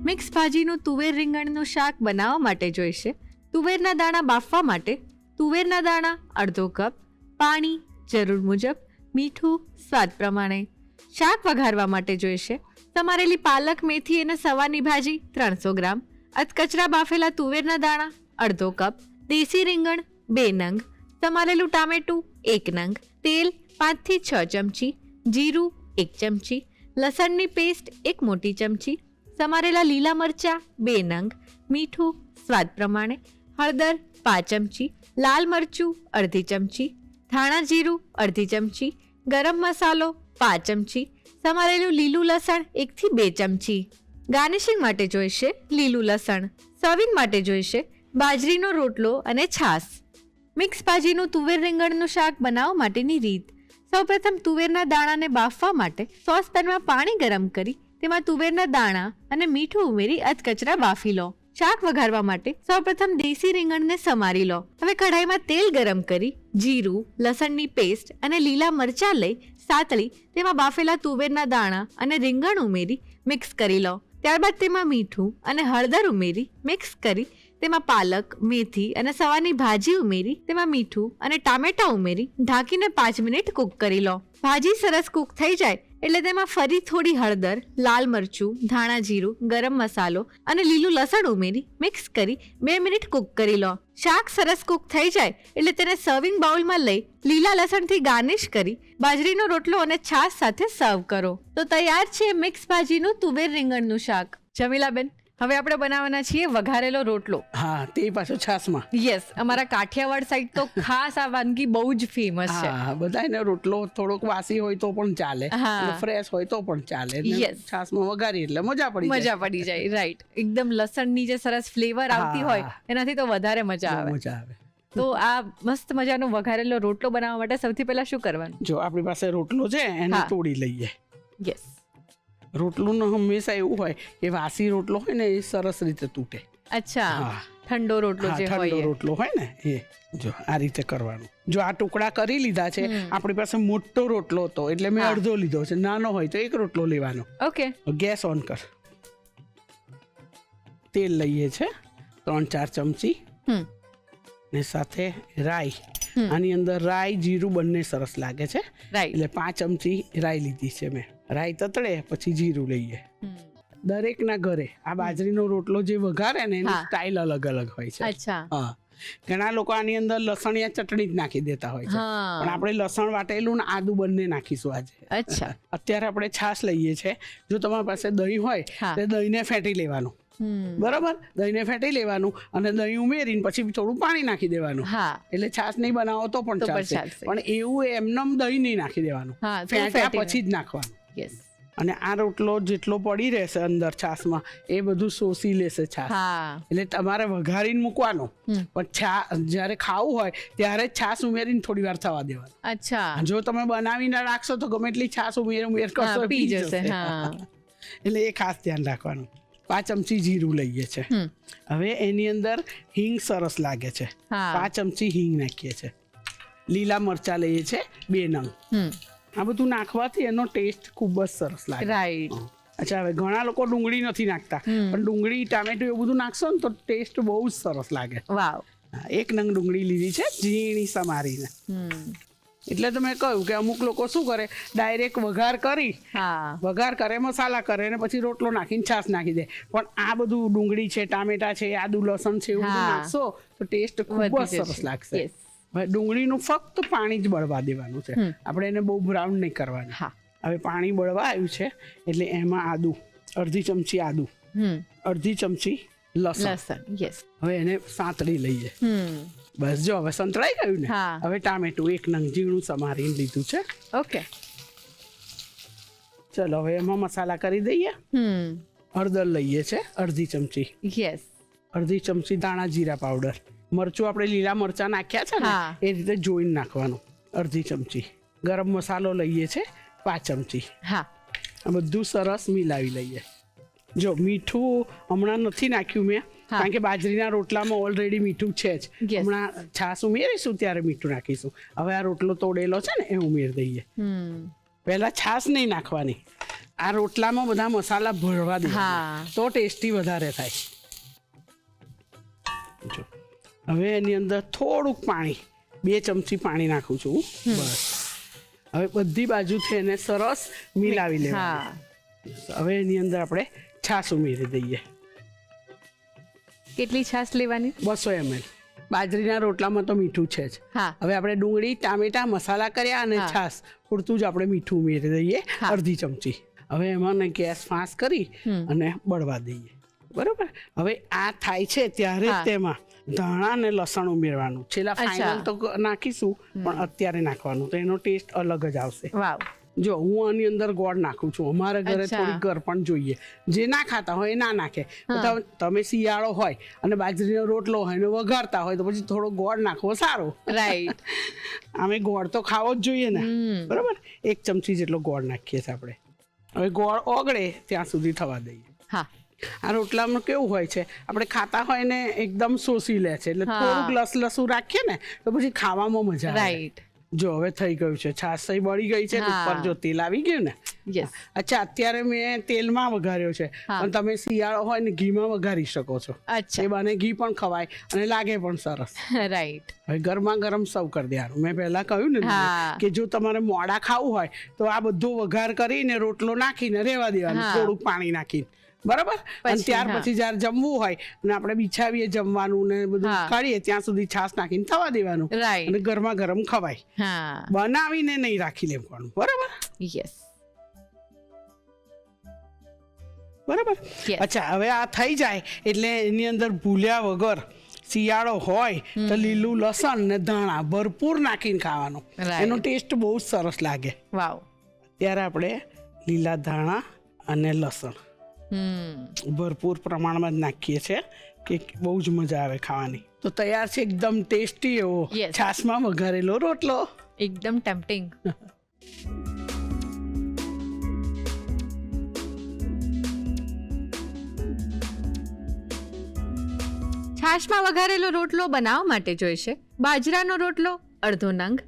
મિક્સ ભાજીનું તુવેર રીંગણનું શાક બનાવવા માટે જોઈશે તુવેરના દાણા બાફવા માટે તુવેરના દાણા અડધો કપ, પાણી જરૂર મુજબ, મીઠું સ્વાદ પ્રમાણે. શાક વઘારવા માટે જોઈશે સમારેલી પાલક, મેથી અને સવારની ભાજી 300 ગ્રામ, અધકચરા બાફેલા તુવેરના દાણા અડધો કપ, દેશી રીંગણ 2 નંગ, સમારેલું ટામેટું 1 નંગ, તેલ 5 થી 6 ચમચી, જીરું 1 ચમચી, લસણની પેસ્ટ 1 મોટી ચમચી, સમારેલા લીલા મરચાં 2 નંગ, મીઠું સ્વાદ પ્રમાણે, હળદર 5 ચમચી, લાલ મરચું અડધી ચમચી, ધાણા જીરું અડધી ચમચી, ગરમ મસાલો 5 ચમચી, સમારેલું લીલું લસણ 1 થી 2 ચમચી. ગાર્નિશિંગ માટે જોઈશે લીલું લસણ. સર્વિંગ માટે જોઈશે બાજરીનો રોટલો અને છાશ. મિક્સ ભાજીનું તુવેર રીંગણનું શાક બનાવવા માટેની રીત. સૌપ્રથમ તુવેરના દાણાને બાફવા માટે સોસપેનમાં પાણી ગરમ કરી તેમાં તુવેરના દાણા અને મીઠું ઉમેરી અધકચરા બાફી લો. શાક વઘારવા માટે સૌપ્રથમ દેશી રીંગણને સમારી લો. હવે કઢાઈમાં તેલ ગરમ કરી જીરું, લસણની પેસ્ટ અને લીલા મરચાં લઈ સાતળી તેમાં બાફેલા તુવેરના દાણા અને રીંગણ ઉમેરી મિક્સ કરી લો. ત્યારબાદ તેમાં મીઠું અને હળદર ઉમેરી મિક્સ કરી તેમાં પાલક, મેથી અને સવારની ભાજી ઉમેરી તેમાં મીઠું અને ટામેટા ઉમેરી ઢાંકીને 5 મિનિટ કૂક કરી લો. ભાજી સરસ કૂક થઈ જાય એટલે તેમાં ફરી થોડી હળદર, લાલ મરચું, ધાણા જીરું, ગરમ મસાલો અને લીલું લસણ ઉમેરી મિક્સ કરી 2 મિનિટ કૂક કરી લો. શાક સરસ કૂક થઈ જાય એટલે તેને સર્વિંગ બાઉલમાં લઈ લીલા લસણથી ગાર્નિશ કરી બાજરીનો રોટલો અને છાશ સાથે સર્વ કરો. તો તૈયાર છે મિક્સ ભાજીનું તુવેર રીંગણનું શાક. જમીલાબેન, હવે આપણે બનાવવાના છીએ વઘારેલો રોટલો. હા, તે પાછો છાશમાં. યસ, અમારા કાઠિયાવાડ સાઈડ તો ખાસ આ વાનગી બહુ જ ફેમસ છે. હા, બધાયને રોટલો થોડોક વાસી હોય તો પણ ચાલે, ફ્રેશ હોય તો પણ ચાલે. Yes. છાશમાં વઘારી એટલે મજા પડી જાય. રાઈટ, એકદમ લસણની જે સરસ ફ્લેવર આવતી હોય એનાથી તો વધારે મજા આવે. તો આ મસ્ત મજાનો વઘારેલો રોટલો બનાવવા માટે સૌથી પહેલા શું કરવાનું? જો આપણી પાસે રોટલો છે એને તોડી લઈએ. યસ, રોટલું હંમેશા એવું હોય કે વાસી રોટલો હોય ને એ સરસ રીતે તૂટે. અચ્છા, ઠંડો રોટલો જે હોય, ઠંડો રોટલો હોય ને એ જો આ રીતે કરવાનું. જો આ ટુકડા કરી લીધા છે, આપણી પાસે મોટો રોટલો હતો એટલે મેં અડધો લીધો છે, નાનો હોય તો 1 રોટલો લેવાનો. ઓકે, ગેસ ઓન કર. તેલ લઈએ છે 3-4 ચમચી હમ ને સાથે રાઈ. આની અંદર રાઈ જીરું બંને સરસ લાગે છે, રાઈટ. એટલે 5 ચમચી રાઈ લીધી છે મેં. રાઈ તતડે પછી જીરું લઈએ. દરેકના ઘરે આ બાજરીનો રોટલો જે વઘારે ને એની હા. સ્ટાઇલ અલગ અલગ હોય છે. અચ્છા. હા, ઘણા લોકો આની અંદર લસણિયા ચટણી જ નાખી દેતા હોય છે, હા. પણ આપણે લસણ વાટેલું ને આદુ બંને નાખીશું આજે. અચ્છા. અત્યારે આપણે છાશ લઈએ છે. જો તમારી પાસે દહીં હોય હા. તો દહીંને ફેંટી લેવાનું. હમ બરાબર, દહીંને ફેંટી લેવાનું અને દહીં ઉમેરીને પછી થોડું પાણી નાખી દેવાનું. હા. એટલે છાશ નહીં બનાવો તો પણ તો પણ ચાલશે, ચાલશે. પણ એવું એમનેમ દહીં નહીં નાખી દેવાનું, હા, તો ફેંટ્યા ફેંટીને. પછી જ નાખવાનું. યસ. અને આ રોટલો જેટલો પડી રહેશે અંદર છાશમાં એ બધું શોષી લેશે છાશ. હા. એટલે તમારે વઘારીને મૂકવાનો, પણ જ્યારે ખાવું હોય ત્યારે જ છાશ ઉમેરીને થોડી વાર થવા દેવાનું. અચ્છા. જો તમે બનાવીને રાખશો તો ગમે એટલી છાશ ઉમેર કરશો હા, તો પી પી જશે. જશે. હા. એટલે એ ખાસ ધ્યાન રાખવાનું. 5 ચમચી જીરું લઈએ છે. હવે એની અંદર હિંગ સરસ લાગે છે, હા. 5 ચમચી હિંગ નાખીએ છે. લીલા મરચા લઈએ છે 2 નંગ. આ બધું નાખવાથી એનો ટેસ્ટ ખૂબ જ સરસ લાગે. રાઈટ. અચ્છા, હવે ઘણા લોકો ડુંગળી નથી નાખતા, પણ ડુંગળી ટામેટું એવું બધું નાખશો ને તો ટેસ્ટ બહુ જ સરસ લાગે. વાવ. 1 નંગ ડુંગળી લીધી છે ઝીણી સમારીને. એટલે તો મેં કહ્યું કે અમુક લોકો શું કરે, ડાયરેક્ટ વઘાર કરી હા. વઘાર કરે, મસાલા કરે ને પછી રોટલો નાખીને છાશ નાખી દે. પણ આ બધું ડુંગળી છે, ટામેટા છે, આદુ લસણ છે, એવું બધું હા. નાખશો તો ટેસ્ટ ખૂબ જ વધી જશે. સરસ લાગશે. Yes. હવે ડુંગળીનું ફક્ત પાણી જ બળવા દેવાનું છે, આપણે એને બહુ બ્રાઉન નહીં કરવાનું. હા. હવે પાણી બળવા આવ્યું છે એટલે એમાં આદુ, 1/2 ચમચી આદુ, 1/2 ચમચી લસણ. લસણ. યસ. હવે એને સાંતળી લઈએ. બસ જો હવે સંતળાઈ ગયું ને. હા. હવે ટામેટું 1 નંગ ઝીણું સમારીને લીધું છે. ઓકે. ચલો હવે એમાં મસાલા કરી દઈએ. હળદર લઈએ છે 1/2 ચમચી, યસ. 1/2 ચમચી દાણા જીરા પાવડર. મરચું આપણે લીલા મરચા નાખ્યા છે ને હા. એ રીતે જોઈને નાખવાનું. 1/2 ચમચી ગરમ મસાલો લઈએ છે 5 ચમચી. હા. આ બધું સરસ મિલાવી લઈએ. જો મીઠું હમણાં નથી નાખ્યું મેં, હા. કારણ કે બાજરીના રોટલામાં ઓલરેડી મીઠું છે જ. Yes. હમણાં છાશ ઉમેરીશું ત્યારે મીઠું નાખીશું. હવે આ રોટલો તોડેલો છે ને એ ઉમેરી દઈએ. પહેલા છાશ નહીં નાખવાની, આ રોટલામાં બધા મસાલા ભરવા દે, હા. તો ટેસ્ટી વધારે થાય. જો હવે એની અંદર થોડુંક પાણી, 2 ચમચી પાણી નાખું છું. બસ હવે બધી બાજુથી એને સરસ મિલાવી લેવાનું. હા. હવે એની અંદર આપણે છાશ ઉમેરી દઈએ. કેટલી છાશ લેવાની? 200 ml. બાજરીના રોટલામાં તો મીઠું છે જ. હા. હવે આપણે ડુંગળી ટામેટા મસાલા કર્યા અને હા. છાશ પૂરતું જ આપણે મીઠું ઉમેરી દઈએ, હા. 1/2 ચમચી. હવે એમાં ને ગેસ ફાંસ કરી અને બળવા દઈએ. બરોબર. હવે આ થાય છે ત્યારે જ હા. તેમાં ધાણા અને લસણ ઉમેરવાનું. છેલ્લા ફાઇનલ તો નાખીશું, પણ અત્યારે નાખવાનું તો એનો ટેસ્ટ અલગ જ આવશે. વાવ. જો હું આની અંદર ગોળ નાખું છું, અમારા ઘરે અચ્છા. થોડી ગર પણ જોઈએ. જે ના ખાતા હોય એ ના નાખે. તમે શિયાળો હોય અને બાજરીનો રોટલો હોય ને વઘારતા હોય તો પછી થોડો ગોળ નાખવો સારો. રાઈટ. અમે ગોળ તો ખાવો જ જોઈએ ને. બરાબર. 1 ચમચી જેટલો ગોળ નાખીએ છીએ આપણે. હવે ગોળ ઓગળે ત્યાં સુધી થવા દઈએ. હા. આ રોટલામાં કેવું હોય છે, આપણે ખાતા હોય ને એકદમ શોષી લે છે, એટલે હા. થોડુંક લસલસું રાખીએ ને તો પછી ખાવામાં મજા આવે. રાઈટ. જો હવે થઈ ગયું છે, છાશ બળી ગઈ છે, હા. ઉપર જો તેલ આવી ગયું ને. યસ. અચ્છા, અત્યારે મેં તેલમાં વઘાર્યો છે, હા. પણ તમે શિયાળો હોય ને ઘીમાં વઘારી શકો છો. અચ્છા. એ બને ઘી પણ ખવાય અને લાગે પણ સરસ. રાઈટ. હવે ગરમા ગરમ સર્વ કરી દેવાનું. મેં પહેલા કહ્યું ને હા. કે જો તમારે મોડા ખાવું હોય તો આ બધો વઘાર કરીને રોટલો નાખીને રેવા દેવાનું, હા. થોડુંક પાણી નાખીને. બરાબર. અને ત્યાર હા. પછી જયારે જમવું હોય અને આપણે બિછાવીએ જમવાનું ને બધું હા. કાઢીએ ત્યાં સુધી છાશ નાખીને થવા દેવાનું Right. અને ગરમા ગરમ ખવાય. હા. બનાવીને નહીં રાખી લેવાનું. બરાબર. યસ. બરાબર. Yes. અચ્છા, હવે આ થઈ જાય એટલે એની અંદર ભૂલ્યા વગર શિયાળો હોય તો લીલું લસણ ને ધાણા ભરપૂર નાખીને ખાવાનું. Right. એનો ટેસ્ટ બહુ જ સરસ લાગે. વાવ. ત્યારે આપણે લીલા ધાણા અને લસણ ભરપૂર પ્રમાણમાં જ નાખીએ છીએ કે બહુ જ મજા આવે ખાવાની. તો તૈયાર છે એકદમ ટેસ્ટી એવો Yes. છાશમાં વઘારેલો રોટલો. એકદમ ટેમ્પટિંગ. છાશમાં વઘારેલો રોટલો બનાવવા માટે જોઈશે બાજરાનો રોટલો અડધો નંગ,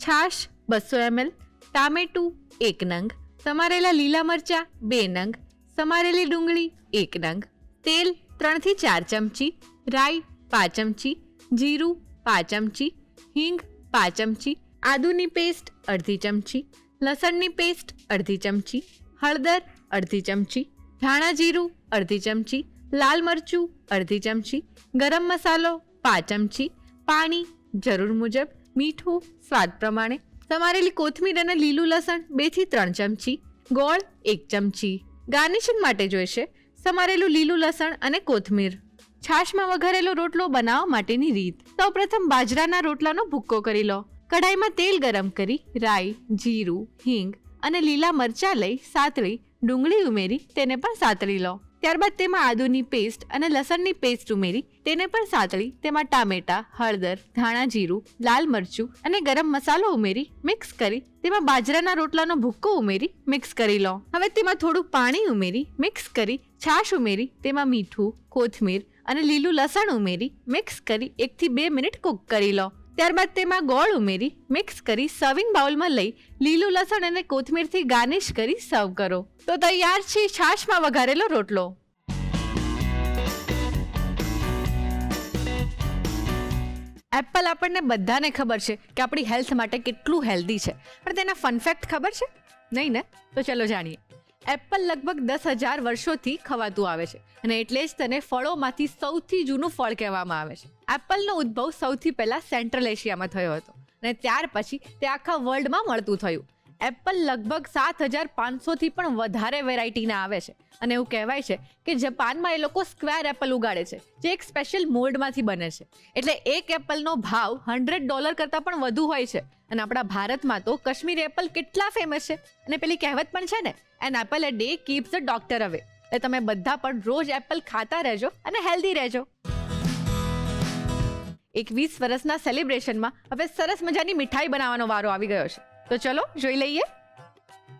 છાશ 200 ml, ટામેટું 1 નંગ, સમારેલા લીલા મરચા 2 નંગ, સમારેલી ડુંગળી 1 નંગ, તેલ 3 થી 4 ચમચી, રાઈ 5 ચમચી, જીરું 5 ચમચી, હિંગ 5 ચમચી, આદુની પેસ્ટ અડધી ચમચી, લસણની પેસ્ટ અડધી ચમચી, હળદર અડધી ચમચી, ધાણા જીરું અડધી ચમચી, લાલ મરચું અડધી ચમચી, ગરમ મસાલો 5 ચમચી, પાણી જરૂર મુજબ, મીઠું સ્વાદ પ્રમાણે, સમારેલી કોથમીર અને લીલું લસણ 2 થી 3 ચમચી, ગોળ 1 ચમચી. ગાર્નિશિંગ માટે જોઈશે સમારેલું લીલું લસણ અને કોથમીર. છાશમાં વઘારેલો રોટલો બનાવવા માટેની રીત. સૌપ્રથમ બાજરાના રોટલાનો ભૂક્કો કરી લો. કઢાઈમાં તેલ ગરમ કરી રાઈ, જીરું, હિંગ અને લીલા મરચાં લઈ સાતળી, ડુંગળી ઉમેરી તેને પણ સાતળી લો. ત્યારબાદ તેમાં આદુની પેસ્ટ અને લસણની પેસ્ટ ઉમેરી તેને પણ સાતળી, તેમાં ટામેટા, હળદર, ધાણા જીરું, લાલ મરચું અને ગરમ મસાલો ઉમેરી મિક્સ કરી તેમાં બાજરાના રોટલાનો ભૂક્કો ઉમેરી મિક્સ કરી લો. હવે તેમાં થોડું પાણી ઉમેરી મિક્સ કરી છાશ ઉમેરી તેમાં મીઠું, કોથમીર અને લીલું લસણ ઉમેરી મિક્સ કરી 1 થી 2 મિનિટ કૂક કરી લો. ત્યારબાદ તેમાં ગોળ ઉમેરી મિક્સ કરી સર્વિંગ બાઉલમાં લઈ લીલું લસણ અને કોથમીરથી ગાર્નિશ કરી સર્વ કરો. તો તૈયાર છે છાશમાં વઘારેલો રોટલો. એપલ આપણને બધાને ખબર છે કે આપણી હેલ્થ માટે કેટલું હેલ્ધી છે, પણ તેના ફન ફેક્ટ ખબર છે? નહીં ને? તો ચલો જાણીએ. એપલ લગભગ 10,000 વર્ષોથી ખવાતું આવે છે અને એટલે જ તેને ફળોમાંથી સૌથી જૂનું ફળ કહેવામાં આવે છે. એપલનો ઉદ્ભવ સૌથી પહેલા સેન્ટ્રલ એશિયામાં થયો હતો અને ત્યાર પછી તે આખા વર્લ્ડમાં મળતું થયું. એપલ લગભગ 7,500થી પણ વધારે વેરાયટીના આવે છે અને એવું કહેવાય છે કે જાપાનમાં એ લોકો સ્ક્વેર એપલ ઉગાડે છે જે એક સ્પેશિયલ મોલ્ડમાંથી બને છે. એટલે એક એપલનો ભાવ $100 કરતાં પણ વધુ હોય છે. અને આપણા ભારતમાં તો કાશ્મીરી એપલ કેટલા ફેમસ છે અને પેલી કહેવત પણ છે ને, an apple a day keeps the doctor અવે. એટલે તમે બધા પણ રોજ એપલ ખાતા રહેજો અને હેલ્ધી રહેજો. 21 વર્ષના સેલિબ્રેશનમાં હવે સરસ મજાની મીઠાઈ બનાવવાનો વારો આવી ગયો છે. તો ચલો જોઈ લઈએ.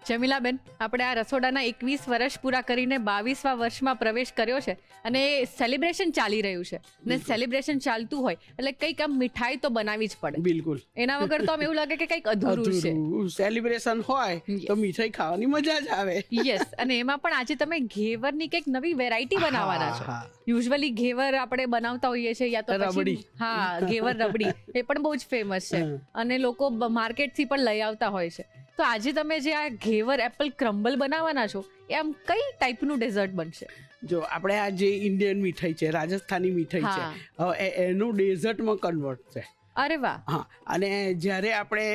જમીલાબેન, આપણે આ રસોડાના 21 વર્ષ પૂરા કરીને 22મા વર્ષમાં પ્રવેશ કર્યો છે અને સેલિબ્રેશન ચાલી રહ્યું છે અને સેલિબ્રેશન ચાલતું હોય એટલે કંઈક આમ મીઠાઈ તો બનાવવી જ પડે. બિલકુલ. એના વગર તો આમ એવું લાગે કે કંઈક અધૂરું છે. સેલિબ્રેશન હોય તો મીઠાઈ ખાવાની મજા જ આવે. યસ, અને એમાં પણ આજે તમે ઘેવરની કંઈક નવી વેરાયટી બનાવવાના છો. યુઝ્યુઅલી ઘેવર આપણે બનાવતા હોઈએ છીએ યા તો રબડી. હા, ઘેવર રબડી એ પણ બહુ જ ફેમસ છે અને લોકો માર્કેટથી પણ લઈ આવતા હોય છે. તો આજે તમે જે આ ઘેવર એપલ ક્રમ્બલ બનાવવાના છો એ આમ કઈ ટાઈપનું ડેઝર્ટ બનશે? જો આપણે આ જે ઇન્ડિયન મીઠાઈ છે, રાજસ્થાની મીઠાઈ છે, હવે એનું ડેઝર્ટમાં કન્વર્ટ છે. અરે વાહ. હા, અને જ્યારે આપણે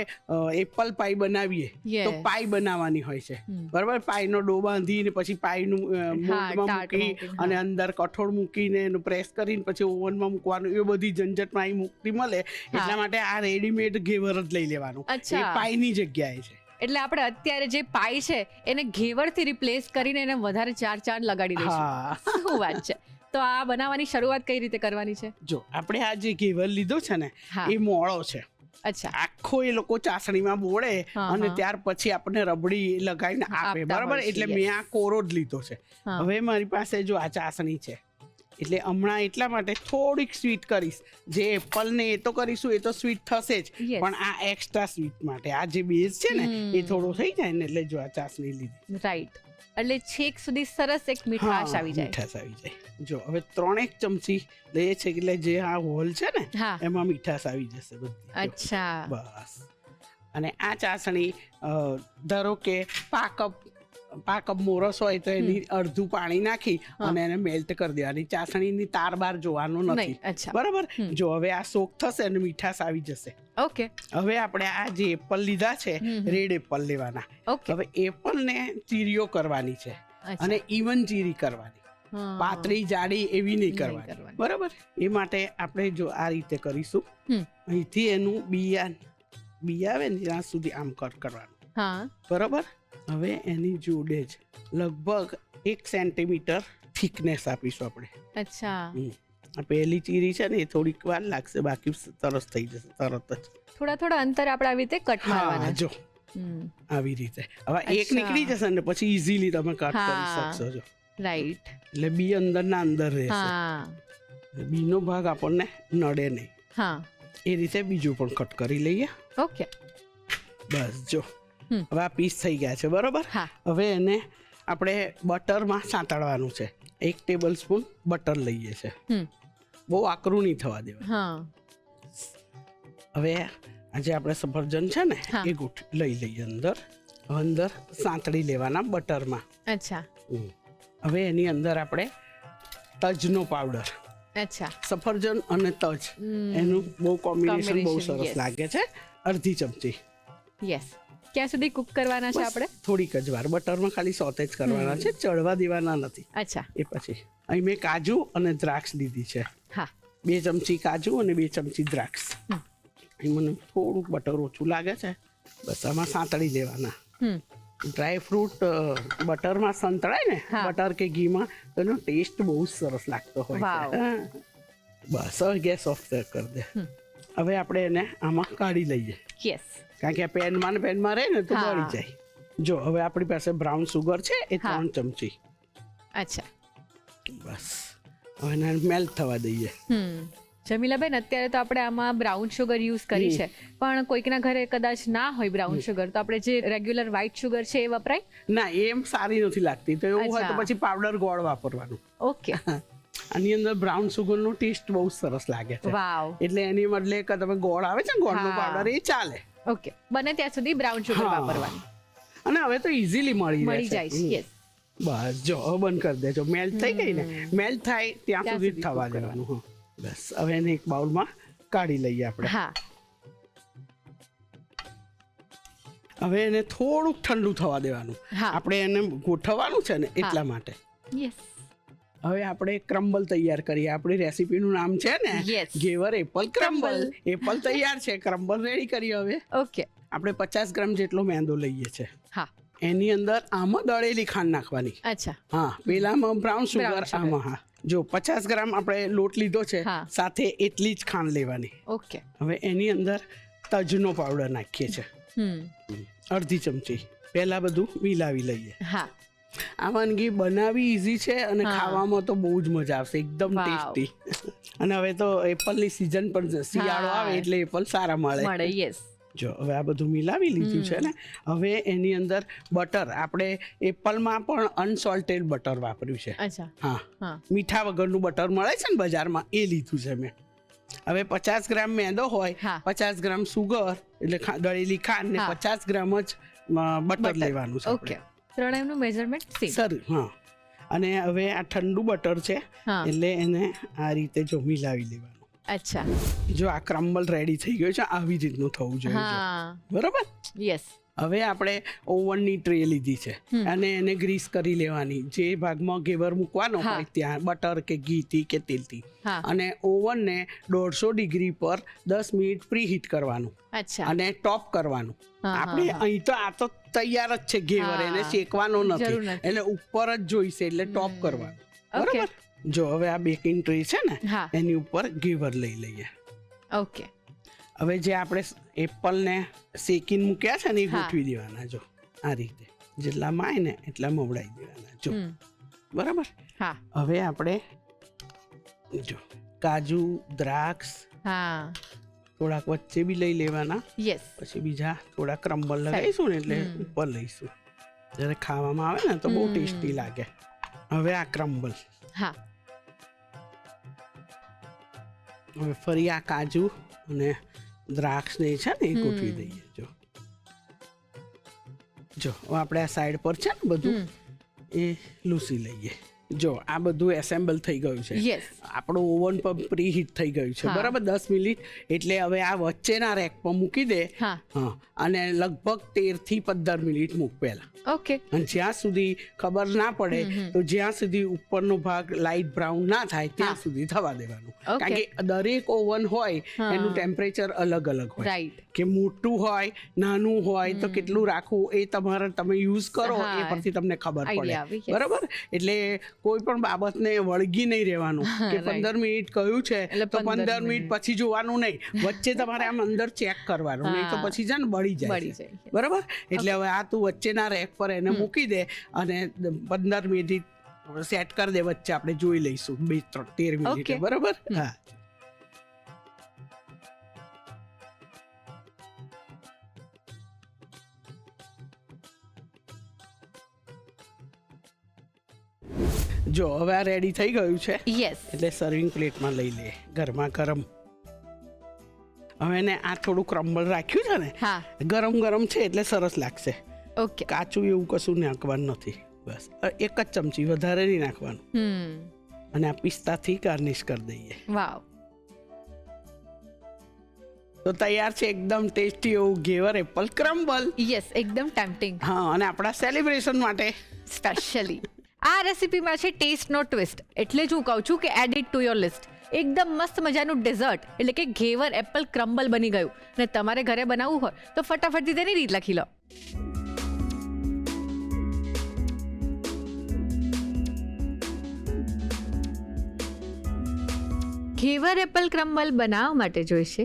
એપલ પાઈ બનાવીએ તો પાઈ બનાવવાની હોય છે, બરાબર? પાઈનો ડો બાંધીને પછી પાઈનું મોલ્ડમાં મૂકી અને અંદર કઠોળ મૂકીને એનું પ્રેસ કરીને પછી ઓવનમાં મૂકવાનું, એ બધી ઝંઝટમાં અહીં મુક્તિ મળે. એટલા માટે આ રેડીમેડ ઘેવર જ લઈ લેવાનું, એ પાઈની જગ્યાએ છે. એટલે આપણે અત્યારે જે પાઈ છે એને ઘેવરથી રિપ્લેસ કરીને એને વધારે ચાર લગાડી દઈશું. શું વાત છે. તો આ બનાવવાની શરૂઆત કઈ રીતે કરવાની છે? જો આપણે આ જે ઘેવર લીધો છે ને એ મોળો છે. અચ્છા. આખો એ લોકો ચાસણીમાં બોળે અને ત્યાર પછી આપણને રબડી લગાવીને આપે, બરાબર? એટલે મેં આ કોરો જ લીધો છે. હવે મારી પાસે જો આ ચાસણી છે એટલે હમણાં એટલા માટે થોડીક સ્વીટ કરીશ. જે એપલ ને એ તો કરીશું, એ તો સ્વીટ થશે જ, પણ આ એક્સ્ટ્રા સ્વીટ માટે આ જે બેઝ છે ને એ થોડો થઈ જાય ને એટલે જો આ ચાસણી લીધી. રાઈટ, એટલે છેક સુધી સરસ એક મીઠાશ આવી જાય. જો હવે 3 ચમચી લઈએ છે એટલે જે આ હોલ છે ને એમાં મીઠાશ આવી જશે બધી. અચ્છા, બસ. અને આ ચાસણી ધારો કે પાક મોરસ હોય તો એની અડધું પાણી નાખી અને એને મેલ્ટ કરી દેવાની. ચાસણીની તાર બાર જોવાનું નથી, બરાબર? જો હવે આ સોક થશે અને મીઠાશ આવી જશે. ઓકે. હવે આપણે આ જે એપલ લીધા છે, રેડ એપલ લેવાના. હવે એપલ ને ચીરીઓ કરવાની છે અને ઇવન ચીરી કરવાની, પાતળી જાડી એવી નહીં કરવાની, બરાબર? એ માટે આપણે જો આ રીતે કરીશું. અહીંથી એનું બી આવે ને ત્યાં સુધી આમ કટ કરવાનું, બરાબર? હવે એની જોડે જ લગભગ 1 સેન્ટીમીટર થિકનેસ આપીશું આપણે. અચ્છા. આ પહેલી ચીરી છે ને એ થોડીક વાર લાગશે, બાકી સરસ થઈ જશે તરત જ. થોડા અંતર આપણે આવી રીતે કટ મારવાના. જો આવી રીતે. હવે એક નીકળી જશે ને પછી ઈઝીલી તમે કટ કરી શકશો. જો રાઈટ, એટલે બી અંદરના અંદર રહેશે, બીનો ભાગ આપણને નડે નહીં. એ રીતે બીજું પણ કટ કરી લઈએ. ઓકે. બસ જો હવે આ પીસ થઈ ગયા છે, બરોબર? હવે એને આપણે બટરમાં સાંતળવાનું છે. 1 ટેબલ સ્પૂન બટર લઈએ છે. બહુ આકરું નહીં થવા દેવા. હવે આજે આપણે સફરજન છે ને એ લઈ લઈએ અંદર સાંતળી લેવાના બટરમાં. અચ્છા. હવે એની અંદર આપણે તજનો પાવડર. અચ્છા. સફરજન અને તજ એનું બહુ કોમ્બિનેશન બહુ સરસ yes. લાગે છે. અડધી ચમચી. યસ. ક્યાં સુધી કુક કરવાના છે આપણે? થોડીક જ વાર બટરમાં ખાલી સોતે જ કરવાના છે, ચડવા દેવાના નથી. અચ્છા. એ પછી અહીં મેં કાજુ અને દ્રાક્ષ લીધી છે. હા. 2 ચમચી કાજુ અને 2 ચમચી દ્રાક્ષ. અહીં મને થોડુંક બટર ઓછું લાગે છે, બસ આમાં સાંતળી લેવાના. ડ્રાય ફ્રૂટ બટરમાં સંતળાય ને, બટર કે ઘીમાં, એનો ટેસ્ટ બહુ જ સરસ લાગતો હોય છે. બસ હવે ગેસ ઓફ કરી દે. હવે આપણે એને આમાં કાઢી લઈએ. યસ. કારણ કે પેનમાં રહે ને તો બળી જાય. જો હવે આપણી પાસે બ્રાઉન સુગર છે એ 3 ચમચી. અચ્છા. બસ હવે એને મેલ્ટ થવા દઈએ. જમીલાબેન, અત્યારે તો આપણે આમાં બ્રાઉન શુગર યુઝ કરી છે, પણ કોઈકના ઘરે કદાચ ના હોય બ્રાઉન શુગર, તો આપણે જે રેગ્યુલર વ્હાઇટ શુગર છે એ વપરાય? ના, એમ સારી નથી લાગતી. તો એવું હોય તો પછી પાવડર ગોળ વાપરવાનું. ઓકે. આની અંદર બ્રાઉન સુગરનો ટેસ્ટ બહુ સરસ લાગે છે. વાવ. એટલે એની બદલે કે તમે ગોળ આવે છે ને, ગોળનો પાવડર, એ ચાલે. ઓકે. બને ત્યાં સુધી બ્રાઉન શુગર વાપરવાનું. અને હવે તો ઇઝીલી મળી જાય છે. યસ. બસ જો હવે બંધ કરી દેજો. મેલ્ટ થઈ ગઈ ને, મેલ્ટ થાય ત્યાં સુધી થવા દેવાનું. બસ હવે એને એક બાઉલમાં કાઢી લઈએ આપણે. હવે એને થોડુંક ઠંડુ થવા દેવાનું. આપણે એને ગોઠવવાનું છે ને એટલા માટે. યસ. હવે આપણે ક્રમ્બલ તૈયાર કરીએ. આપણી રેસીપીનું નામ છે ને ઘેવર એપલ ક્રમ્બલ. એપલ તૈયાર છે, ક્રમ્બલ રેડી કરીએ. હવે ઓકે. આપણે 50 ગ્રામ જેટલો મેંદો લઈએ છે. હા. એની અંદર આમાં દળેલી ખાંડ નાખવાની. અચ્છા. હા, પેલામાં બ્રાઉન સુગર, આમાં. હા, જો 50 ગ્રામ આપણે લોટ લીધો છે, સાથે એટલી જ ખાંડ લેવાની. ઓકે. હવે એની અંદર તજનો પાવડર નાખીએ છે, અડધી ચમચી. પહેલા બધું મિલાવી લઈએ. હા. આ વાનગી બનાવી ઈઝી છે અને ખાવામાં તો બહુ જ મજા આવશે, એકદમ ટેસ્ટી. અને હવે તો એપલની સિઝન પણ, શિયાળો આવે એટલે એપલ સારા મળે. યસ. જો હવે આ બધું મિલાવી લીધું છે ને, હવે એની અંદર બટર, આપણે એપલમાં પણ અનસોલ્ટેડ બટર વાપર્યું છે. અચ્છા. હા, મીઠા વગરનું બટર મળે છે ને બજારમાં, એ લીધું છે મેં. હવે 50 ગ્રામ મેંદો હોય, 50 ગ્રામ સુગર એટલે દળેલી ખાંડ ને 50 ગ્રામ જ બટર લેવાનું છે. ઓકે. ત્રણેયનું મેઝરમેન્ટ સેમ. સર. હા. અને હવે આ ઠંડુ બટર છે એટલે એને આ રીતે જો મિલાવી લેવાનું. અચ્છા. જો આ ક્રમ્બલ રેડી થઈ ગયો છે, આવી રીતનું થવું જોઈએ. બરોબર. યસ. હવે આપણે ઓવનની ટ્રે લીધી છે અને એને ગ્રીસ કરી લેવાની. જે ભાગમાં ઘેવર મૂકવાનો હોય ત્યાં બટર કે ઘીથી કે તેલથી, અને ઓવનને 150 ડિગ્રી પર 10 મિનિટ પ્રી હીટ કરવાનું. અને ટોપ કરવાનું. આપણે અહીં તો આ તો તૈયાર જ છે ઘેવર, એને શેકવાનો નથી, એટલે ઉપર જ જોઈશે એટલે ટોપ કરવાનું. બરાબર. જો હવે આ બેકિંગ ટ્રે છે ને, એની ઉપર ઘેવર લઈ લઈએ. ઓકે. હવે જે આપણે એપલને શેકીને મૂક્યા છે ને, એ ગોઠવી દેવાના. જો આ રીતે જેટલા માય ને એટલા મવડાવી દેવાના. જો બરાબર. હવે આપણે જો કાજુ, દ્રાક્ષ થોડાક વચ્ચે બી લઈ લેવાના. પછી બીજા થોડા ક્રમ્બલ લગાવીશું ને એટલે ઉપર લઈશું. જ્યારે ખાવામાં આવે ને તો બહુ ટેસ્ટી લાગે. હવે આ ક્રમ્બલ, હવે ફરી આ કાજુ અને દ્રાક્ષ ને છે ને એ ગોઠવી દઈએ. જો આપણે આ સાઈડ પર છે ને બધું એ લૂસી લઈએ. જો આ બધું એસેમ્બલ થઈ ગયું છે. આપણું ઓવન પર પ્રી હીટ થઈ ગયું છે, બરાબર, 10 મિનિટ. એટલે હવે આ વચ્ચેના રેક પર મૂકી દે. અને લગભગ 13 થી 15 મિનિટ મૂક પહેલા. ઓકે. અને જ્યાં સુધી ખબર ના પડે તો જ્યાં સુધી ઉપરનો ભાગ લાઇટ બ્રાઉન ના થાય ત્યાં સુધી થવા દેવાનું. કારણ કે દરેક ઓવન હોય એનું ટેમ્પરેચર અલગ અલગ હોય. કે મોટું હોય, નાનું હોય, તો કેટલું રાખવું એ તમે યુઝ કરો એ પરથી તમને ખબર પડે. બરાબર. એટલે કોઈ પણ બાબતને વળગી નહીં રહેવાનું કે 15 મિનિટ કહ્યું છે તો 15 મિનિટ પછી જોવાનું નહીં. વચ્ચે તમારે આમ અંદર ચેક કરવાનું, નહીં તો પછી છે ને બળી જાય. બરાબર. એટલે હવે આ તું વચ્ચેના રેક પર એને મૂકી દે અને 15 મિનિટ સેટ કરી દે. વચ્ચે આપણે જોઈ લઈશું 2-13 મિનિટ. બરાબર. હા. જો હવે આ રેડી થઈ ગયું છે, યસ. એટલે સર્વિંગ પ્લેટમાં લઈ લે ગરમા ગરમ. હવે એને આ થોડું ક્રમ્બલ રાખ્યું છે ને, હા. ગરમ ગરમ છે એટલે સરસ લાગશે. ઓકે. કાચું એવું કશું નાખવાનું નથી, બસ એક જ ચમચી, વધારે નહીં નાખવાનું. અને આ પિસ્તાથી ગાર્નિશ કરી દઈએ. વાવ. તો તૈયાર છે એકદમ ટેસ્ટી એવું ઘેવર એપલ ક્રમ્બલ. યસ, એકદમ ટેમ્પટિંગ. હા, અને આપણા સેલિબ્રેશન માટે સ્પેશિયલી આ રેસીપીમાં છે ટેસ્ટનો ટ્વિસ્ટ, એટલે જ હું કહું છું કે add it to your list. એકદમ મસ્ત મજાનું ડેઝર્ટ એટલે કે ઘેવર એપલ ક્રમ્બલ બની ગયું. અને તમારે ઘરે બનાવવું હોય તો ફટાફટથી તેની રીત લખી લો. ઘેવર એપલ ક્રમ્બલ બનાવવા માટે જોઈશે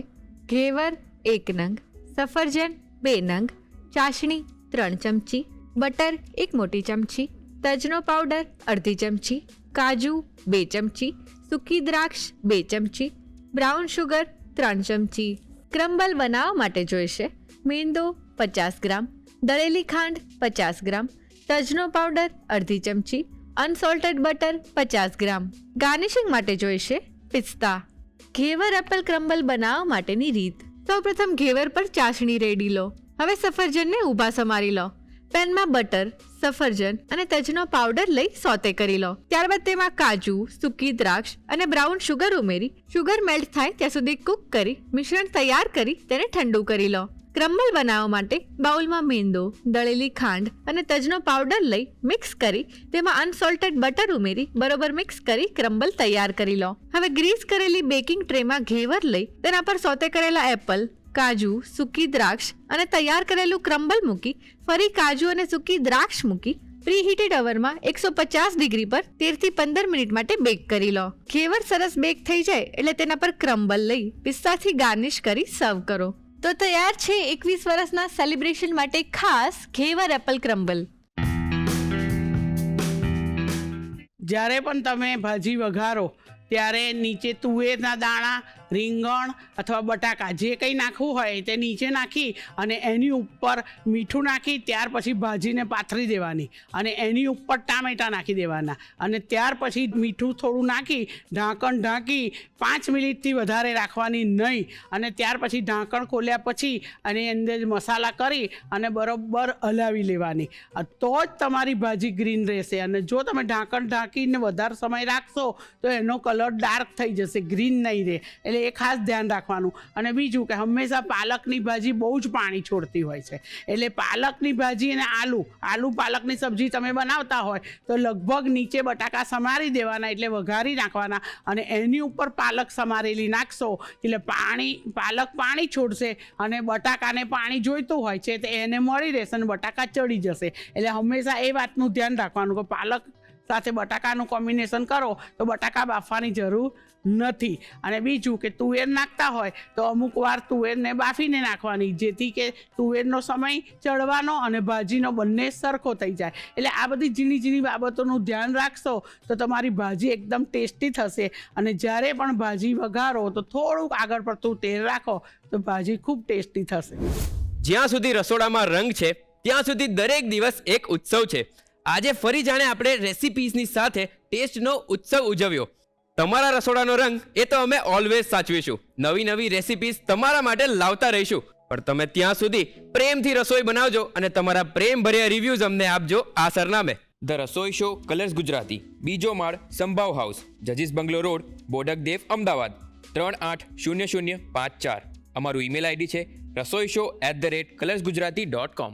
ઘેવર 1 નંગ, સફરજન 2 નંગ, ચાસણી 3 ચમચી, બટર 1 મોટી ચમચી, તજનો પાવડર અડધી ચમચી, કાજુ 2 ચમચી, સૂકી દ્રાક્ષ 2 ચમચી, બ્રાઉન શુગર 3 ચમચી. ક્રમ્બલ બનાવવા માટે જોઈશે મેંદો 50 ગ્રામ, દળેલી ખાંડ 50 ગ્રામ, તજનો પાવડર અડધી ચમચી, અનસોલ્ટેડ બટર 50 ગ્રામ. ગાર્નિશિંગ માટે જોઈશે પિસ્તા. ઘેવર એપલ ક્રમ્બલ બનાવવા માટેની રીત. સૌપ્રથમ ઘેવર પર ચાસણી રેડી લો. હવે સફરજનને ઊભા સમારી લો. પેનમાં બટર, સફરજન અને તજનો પાવડર લઈ સોતે કરી લો. ત્યારબાદ તેમાં કાજુ, સૂકી દ્રાક્ષ અને બ્રાઉન શુગર ઉમેરી શુગર મેલ્ટ થાય ત્યાં સુધી કુક કરી મિશ્રણ તૈયાર કરી તેને ઠંડુ કરી લો. ક્રમ્બલ બનાવવા માટે બાઉલમાં મેંદો, દળેલી ખાંડ અને તજનો પાવડર લઈ મિક્સ કરી તેમાં અનસોલ્ટેડ બટર ઉમેરી બરોબર મિક્સ કરી ક્રમ્બલ તૈયાર કરી લો. હવે ગ્રીસ કરેલી બેકિંગ ટ્રેમાં ઘેવર લઈ તેના પર સોતે કરેલા એપલ, કાજુ, સૂકી દ્રાક્ષ અને તૈયાર કરેલું ક્રમ્બલ મૂકી ફરી કાજુ અને સૂકી દ્રાક્ષ મૂકી પ્રીહીટેડ ઓવનમાં 150 ડિગ્રી પર 13 થી 15 મિનિટ માટે બેક કરી લો. ઘેવર સરસ બેક થઈ જાય એટલે તેના પર ક્રમ્બલ લઈ પિસ્તાથી ગાર્નિશ કરી સર્વ કરો. તો તૈયાર છે 21 વર્ષના સેલિબ્રેશન માટે ખાસ ઘેવર એપલ ક્રમ્બલ. જ્યારે પણ તમે ભાજી વઘારો ત્યારે નીચે તુવેરના દાણા, રીંગણ અથવા બટાકા જે કંઈ નાખવું હોય તે નીચે નાખી અને એની ઉપર મીઠું નાખી ત્યાર પછી ભાજીને પાથરી દેવાની અને એની ઉપર ટામેટાં નાખી દેવાના અને ત્યાર પછી મીઠું થોડું નાખી ઢાંકણ ઢાંકી 5 મિનિટથી વધારે રાખવાની નહીં અને ત્યાર પછી ઢાંકણ ખોલ્યા પછી અને અંદર મસાલા કરી અને બરોબર હલાવી લેવાની. તો જ તમારી ભાજી ગ્રીન રહેશે. અને જો તમે ઢાંકણ ઢાંકીને વધારે સમય રાખશો તો એનો કલર ડાર્ક થઈ જશે, ગ્રીન નહીં રહે. એટલે એ ખાસ ધ્યાન રાખવાનું. અને બીજું કે હંમેશા પાલકની ભાજી બહુ જ પાણી છોડતી હોય છે, એટલે પાલકની ભાજી અને આલુ પાલકની સબ્જી તમે બનાવતા હોય તો લગભગ નીચે બટાકા સમારી દેવાના એટલે વઘારી નાખવાના અને એની ઉપર પાલક સમારેલી નાખશો એટલે પાલક પાણી છોડશે અને બટાકાને પાણી જોઈતું હોય છે તો એને મળી રહેશે અને બટાકા ચડી જશે. એટલે હંમેશા એ વાતનું ધ્યાન રાખવાનું કે પાલક સાથે બટાકાનું કોમ્બિનેશન કરો તો બટાકા બાફવાની જરૂર નથી. અને બીજું કે તુવેર નાખતા હોય તો અમુક વાર તુવેરને બાફીને નાખવાની જેથી કે તુવેરનો સમય ચડવાનો અને ભાજીનો બંને સરખો થઈ જાય. એટલે આ બધી ઝીણી ઝીણી બાબતોનું ધ્યાન રાખશો તો તમારી ભાજી એકદમ ટેસ્ટી થશે. અને જ્યારે પણ ભાજી વઘારો તો થોડુંક આગળ પડતું તેલ રાખો તો ભાજી ખૂબ ટેસ્ટી થશે. જ્યાં સુધી રસોડામાં રંગ છે ત્યાં સુધી દરેક દિવસ એક ઉત્સવ છે. આજે ફરી જાણે આપણે રેસિપીઝની સાથે ટેસ્ટનો ઉત્સવ ઉજવ્યો. તમારા રસોડાનો રંગ એ તો અમે ઓલવેઝ સાચવીશું. નવી નવી રેસિપીઝ તમારા માટે લાવતા રહીશું. પણ તમે ત્યાં સુધી પ્રેમથી રસોઈ બનાવજો અને તમારા પ્રેમભર્યા રિવ્યૂઝ અમને આપજો આ સરનામે: the Rasoi show, colours Gujarati, બીજો માળ, સંભાવ હાઉસ, જજીસ બંગલો રોડ, બોડક દેવ, અમદાવાદ 380054. અમારું ઈમેલ આઈડી છે rasoishow@colorsgujarati.com.